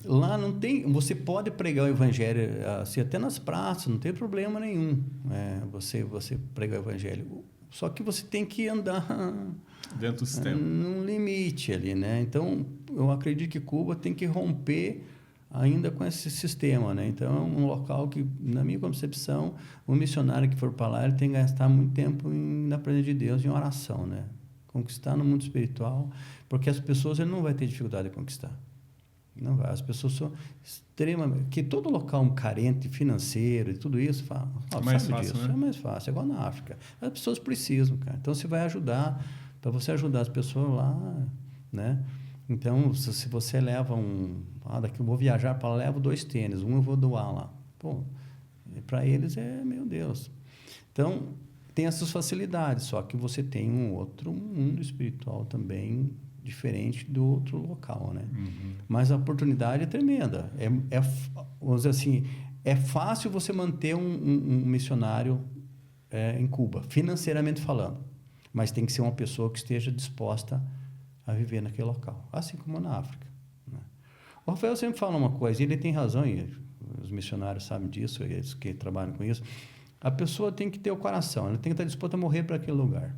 lá não tem... Você pode pregar o evangelho assim, até nas praças, não tem problema nenhum. Você pregar o evangelho. Só que você tem que andar... Dentro do sistema. Num limite ali, né? Então, eu acredito que Cuba tem que romper ainda com esse sistema, né? Então, é um local que, na minha concepção, o missionário que for para lá, ele tem que gastar muito tempo na presença de Deus, em oração, né? Conquistar no mundo espiritual, porque as pessoas ele não vai ter dificuldade de conquistar. Não vai. As pessoas são extremamente... Que todo local carente financeiro e tudo isso, é mais fácil, disso, né? É mais fácil, é igual na África. As pessoas precisam, cara. Então, você vai ajudar, para você ajudar as pessoas lá, né? Então, se você leva daqui eu vou viajar para lá, levo 2 tênis, um eu vou doar lá. Pô, para eles meu Deus. Então, tem essas facilidades, só que você tem um outro mundo espiritual também diferente do outro local, né? Mas a oportunidade é tremenda. Vamos dizer assim, é fácil você manter um missionário em Cuba, financeiramente falando, mas tem que ser uma pessoa que esteja disposta a viver naquele local, assim como na África, né? O Rafael sempre fala uma coisa, e ele tem razão, e os missionários sabem disso, eles que trabalham com isso. A pessoa tem que ter o coração, ela tem que estar disposta a morrer para aquele lugar.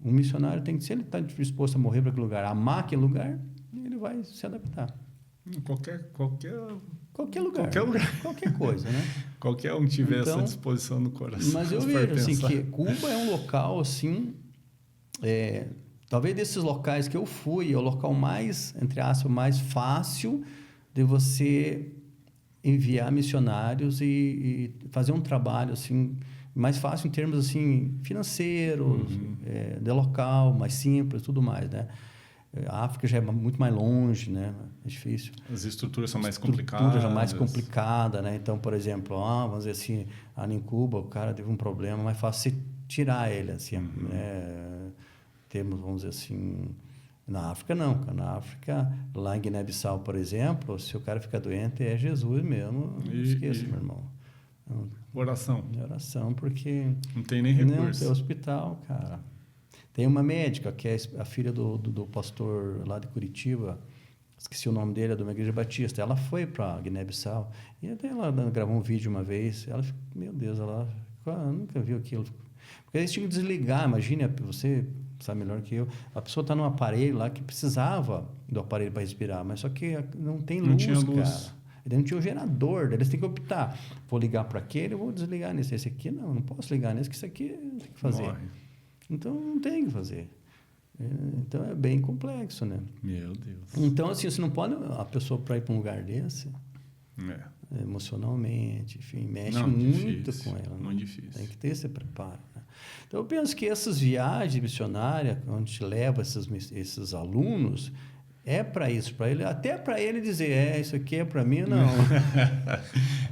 Um missionário tem que, se ele está disposto a morrer para aquele lugar, amar aquele lugar, ele vai se adaptar. Qualquer lugar. Qualquer coisa, né? Qualquer um tiver essa disposição no coração. Mas eu vejo assim, que Cuba é um local assim, talvez desses locais que eu fui, é o local mais, entre aspas, mais fácil de você enviar missionários e fazer um trabalho assim, mais fácil em termos assim financeiros, de local, mais simples, tudo mais, né? A África já é muito mais longe, né? É difícil. As estruturas são mais complicadas. A estrutura já mais complicada, né? Então, por exemplo, vamos dizer assim, ali em Cuba, o cara teve um problema, mais fácil você tirar ele, assim, temos, vamos dizer assim, na África não, cara. Na África, lá em Guiné-Bissau, por exemplo, se o cara ficar doente, é Jesus mesmo, não esqueça, meu irmão. Oração. Oração, porque... Não tem nem recurso. Não, tem hospital, cara. Tem uma médica, que é a filha do pastor lá de Curitiba, esqueci o nome dele, é de uma igreja batista. Ela foi para Guiné-Bissau, e até ela gravou um vídeo uma vez, ela, meu Deus, ela nunca viu aquilo. Porque eles tinham que desligar, imagine, você sabe melhor que eu, a pessoa está num aparelho lá que precisava do aparelho para respirar, mas só que não tem luz, cara. Ele não tinha o gerador, eles têm que optar. Vou ligar para aquele, eu vou desligar nesse. Esse aqui não posso ligar nesse, que isso aqui tem que fazer. Morre. Então, não tem que fazer. Então, é bem complexo, né? Meu Deus. Então, assim, você não pode... A pessoa, para ir para um lugar desse, emocionalmente, enfim, mexe muito com ela. Muito difícil. Tem que ter esse preparo, né? Então, eu penso que essas viagens missionárias, onde a gente leva esses alunos, é para isso, para ele, até para ele dizer, isso aqui é para mim, não.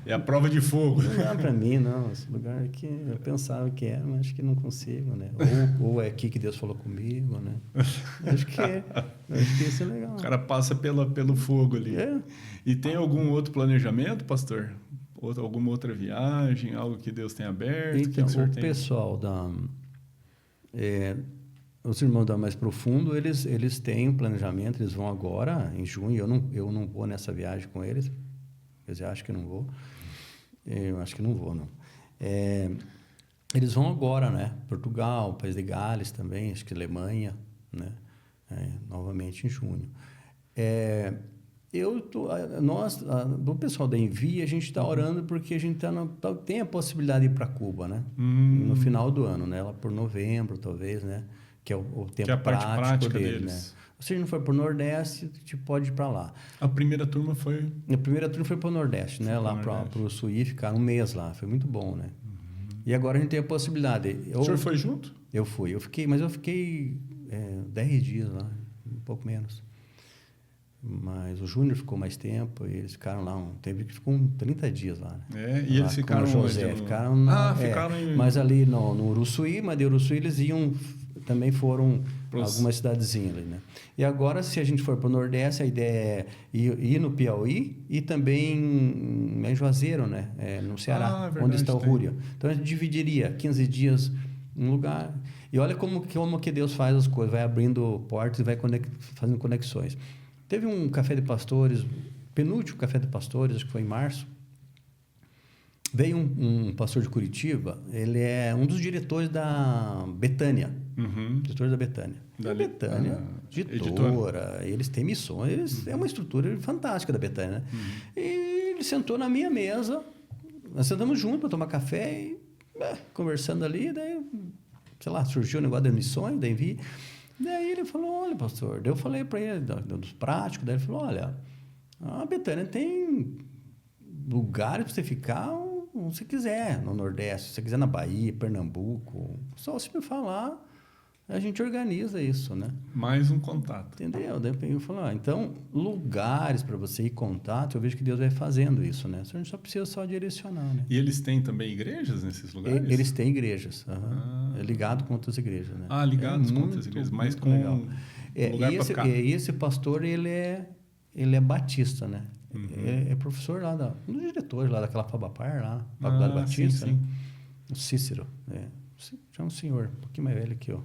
É a prova de fogo. Não é para mim, não. Esse lugar aqui eu pensava que era, mas acho que não consigo, né? Ou é aqui que Deus falou comigo, né? Acho que é. Acho que isso é legal. O cara passa pelo fogo ali. É. E tem algum outro planejamento, pastor? Alguma outra viagem, algo que Deus tem aberto? Então, que o tem? Pessoal os irmãos da Mais Profundo, eles têm um planejamento, eles vão agora, em junho, eu não vou nessa viagem com eles, eu acho que não vou, não. Eles vão agora, né? Portugal, País de Gales também, acho que Alemanha, né? Novamente em junho. Nós, do pessoal da Envia, a gente está orando porque a gente tem a possibilidade de ir para Cuba, né? No final do ano, né? Lá por novembro, talvez, né? Que é o tempo a parte prática deles. Né? Se a gente não for para o Nordeste, a gente pode ir para lá. A primeira turma foi para o Nordeste, né? Lá para o Suí, ficar um mês lá. Foi muito bom, né? E agora a gente tem a possibilidade. O senhor foi junto? Eu fui. Eu fiquei 10 dias lá, um pouco menos. Mas o Júnior ficou mais tempo e eles ficaram lá ficou 30 dias lá, né? E eles ficaram José, onde? Ficaram em... Mas ali no Uruçuí, mas de Uruçuí eles também foram algumas cidadezinhas ali, né? E agora, se a gente for para o Nordeste, a ideia é ir no Piauí e também em Juazeiro, né? No Ceará, verdade, onde está o Rúria. Então, a gente dividiria 15 dias em um lugar. E olha como que Deus faz as coisas, vai abrindo portas e vai fazendo conexões. Teve um café de pastores, penúltimo café de pastores, acho que foi em março. Veio um pastor de Curitiba, ele é um dos diretores da Betânia. Diretor da Betânia. Da Betânia, editora, eles têm missões, é uma estrutura fantástica da Betânia. Né? E ele sentou na minha mesa, nós sentamos juntos para tomar café e conversando ali, daí, sei lá, surgiu o negócio das missões, da Envia. Daí ele falou, olha, pastor, daí eu falei para ele dos práticos, daí ele falou, olha, a Betânia tem lugares para você ficar onde você quiser, no Nordeste, se você quiser na Bahia, Pernambuco, só você me falar, a gente organiza isso, né? Mais um contato. Entendeu? Daí eu falei, então, lugares para você ir contato, eu vejo que Deus vai fazendo isso, né? A gente só precisa direcionar, né? E eles têm também igrejas nesses lugares? Eles têm igrejas, ligado com outras igrejas, né? Ligados com outras igrejas, mas com legal. Lugar para ficar. E esse pastor, ele é batista, né? É professor lá, um dos diretores lá daquela Fabapar, lá, Faculdade Batista, sim. Né? O Cícero, já é um senhor, um pouquinho mais velho que eu.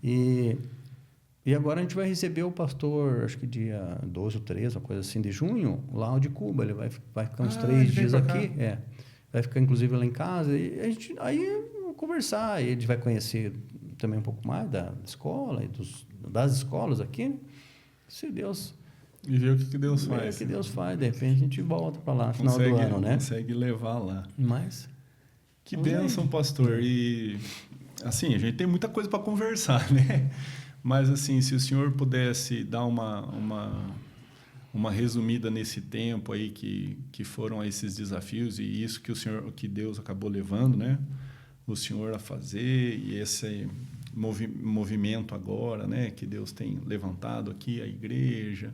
E agora a gente vai receber o pastor, acho que dia 12 ou 13, uma coisa assim, de junho, lá de Cuba. Ele vai ficar uns 3 dias aqui. Vai ficar, inclusive, lá em casa. E aí vamos conversar. E a gente vai conhecer também um pouco mais da escola e das escolas aqui. Né? Se Deus... E ver o que Deus faz. Ver o que Deus faz. De repente a gente volta para lá no final do ano, né? Consegue levar lá. Mas... Que bênção, pastor. E... assim, a gente tem muita coisa para conversar, né? Mas, assim, se o senhor pudesse dar uma resumida nesse tempo aí que foram esses desafios e isso que Deus acabou levando, né? O senhor a fazer e esse movimento agora, né? Que Deus tem levantado aqui, a igreja.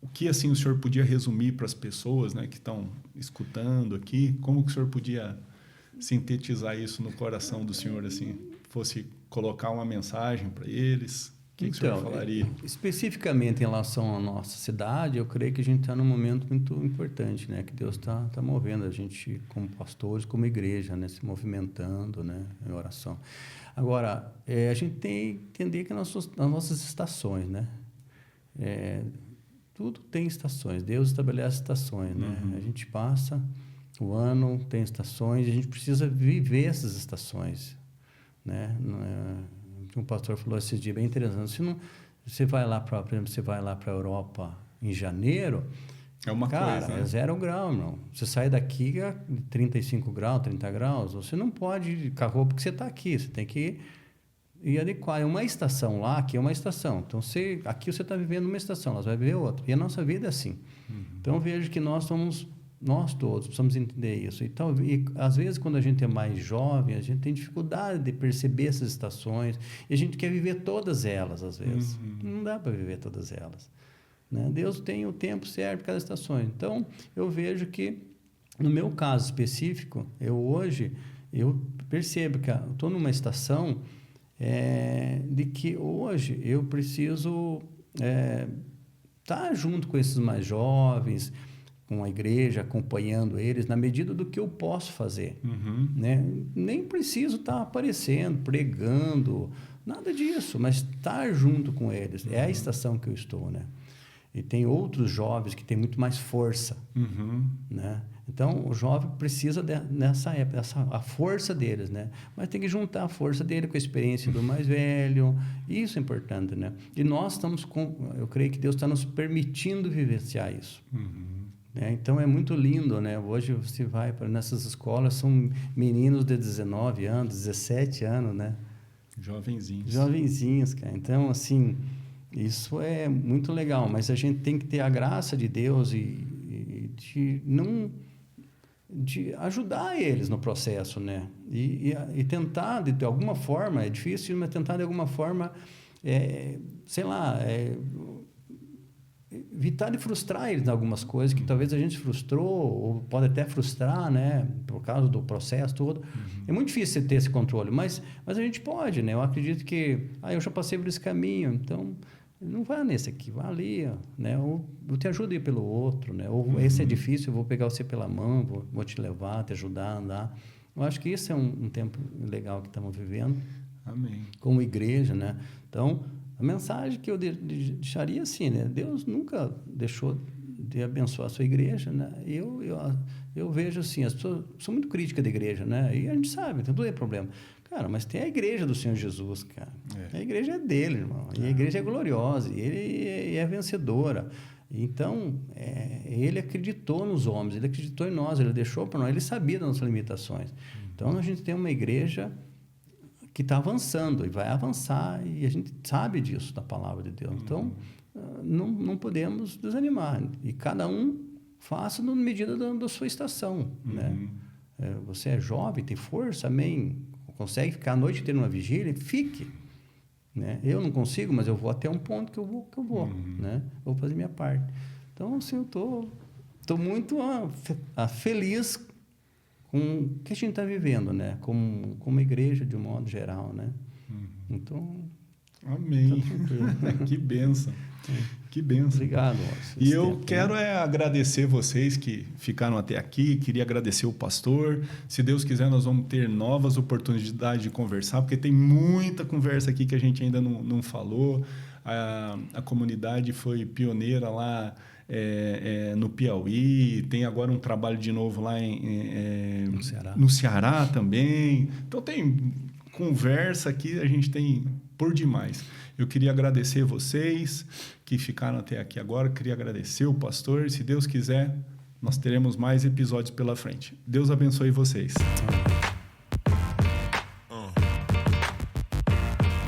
O que, assim, o senhor podia resumir para as pessoas, né? Que estão escutando aqui? Como que o senhor podia sintetizar isso no coração do senhor, assim, fosse colocar uma mensagem para eles, o que o senhor falaria? Especificamente em relação à nossa cidade, eu creio que a gente está num momento muito importante, né? Que Deus está movendo a gente como pastores, como igreja, né? Se movimentando, né? Em oração. Agora, a gente tem que entender que nas nossas estações, né? Tudo tem estações, Deus estabelece estações, né? A gente passa... O ano tem estações e a gente precisa viver essas estações, né? Um pastor falou esse dia bem interessante. Você vai lá por exemplo, você vai lá para a Europa em janeiro, é uma coisa, né? É 0 grau, não. Você sai daqui a 35 graus, 30 graus, você não pode ir com a roupa que você está aqui, você tem que ir adequar. É uma estação lá, aqui é uma estação. Então, aqui você está vivendo uma estação, lá você vai viver outra. E a nossa vida é assim. Então, vejo que nós somos Nós todos precisamos entender isso. E às vezes, quando a gente é mais jovem, a gente tem dificuldade de perceber essas estações e a gente quer viver todas elas, às vezes. Não dá para viver todas elas, né? Deus tem o tempo certo para cada estação. Então, eu vejo que, no meu caso específico, eu percebo que estou numa estação de que hoje eu preciso estar junto com esses mais jovens, com a igreja, acompanhando eles, na medida do que eu posso fazer. Né? Nem preciso estar aparecendo, pregando, nada disso, mas estar junto com eles. É a estação que eu estou, né? E tem outros jovens que têm muito mais força, né? Então, o jovem precisa nessa época, a força deles, né? Mas tem que juntar a força dele com a experiência do mais velho. Isso é importante, né? E nós eu creio que Deus está nos permitindo vivenciar isso. Então, é muito lindo, né? Hoje você vai nessas escolas, são meninos de 19 anos, 17 anos, né? Jovenzinhos, cara. Então, assim, isso é muito legal, mas a gente tem que ter a graça de Deus e de ajudar eles no processo, né? E tentar, de alguma forma, é difícil, mas tentar de alguma forma, evitar de frustrar eles em algumas coisas que talvez a gente frustrou, ou pode até frustrar, né? Por causa do processo todo. É muito difícil ter esse controle, mas a gente pode, né? Eu acredito que, eu já passei por esse caminho, então não vá nesse aqui, vá ali, né? Ou eu te ajudo a ir pelo outro, né? Ou esse é difícil, eu vou pegar você pela mão, vou te levar, te ajudar a andar. Eu acho que esse é um tempo legal que estamos vivendo. Amém. Como igreja, né? Então, a mensagem que eu deixaria assim, né? Deus nunca deixou de abençoar a sua igreja, né? Eu vejo assim, as pessoas são muito críticas da igreja, né? E a gente sabe, tem todo problema. Cara, mas tem a igreja do Senhor Jesus, cara. A igreja é dele, irmão. E a igreja é gloriosa. E ele é vencedora. Então, ele acreditou nos homens. Ele acreditou em nós. Ele deixou para nós. Ele sabia das nossas limitações. Então, a gente tem uma igreja que está avançando. E vai avançar. E a gente sabe disso da palavra de Deus. Então, não podemos desanimar. E cada um faça na medida da sua estação, né? Você é jovem, tem força, amém? Consegue ficar a noite inteira numa vigília? Fique, né? Eu não consigo, mas eu vou até um ponto que eu vou, né? Eu vou fazer minha parte. Então, assim, eu tô muito feliz com o que a gente está vivendo, né? Como igreja, de um modo geral, né? Então... Amém. Que bênção. Que bênção. Obrigado. E eu quero agradecer vocês que ficaram até aqui. Queria agradecer o pastor. Se Deus quiser, nós vamos ter novas oportunidades de conversar, porque tem muita conversa aqui que a gente ainda não falou. A comunidade foi pioneira lá no Piauí. Tem agora um trabalho de novo lá no Ceará também. Então, tem conversa aqui, a gente tem por demais. Eu queria agradecer vocês que ficaram até aqui agora. Queria agradecer o pastor. Se Deus quiser, nós teremos mais episódios pela frente. Deus abençoe vocês.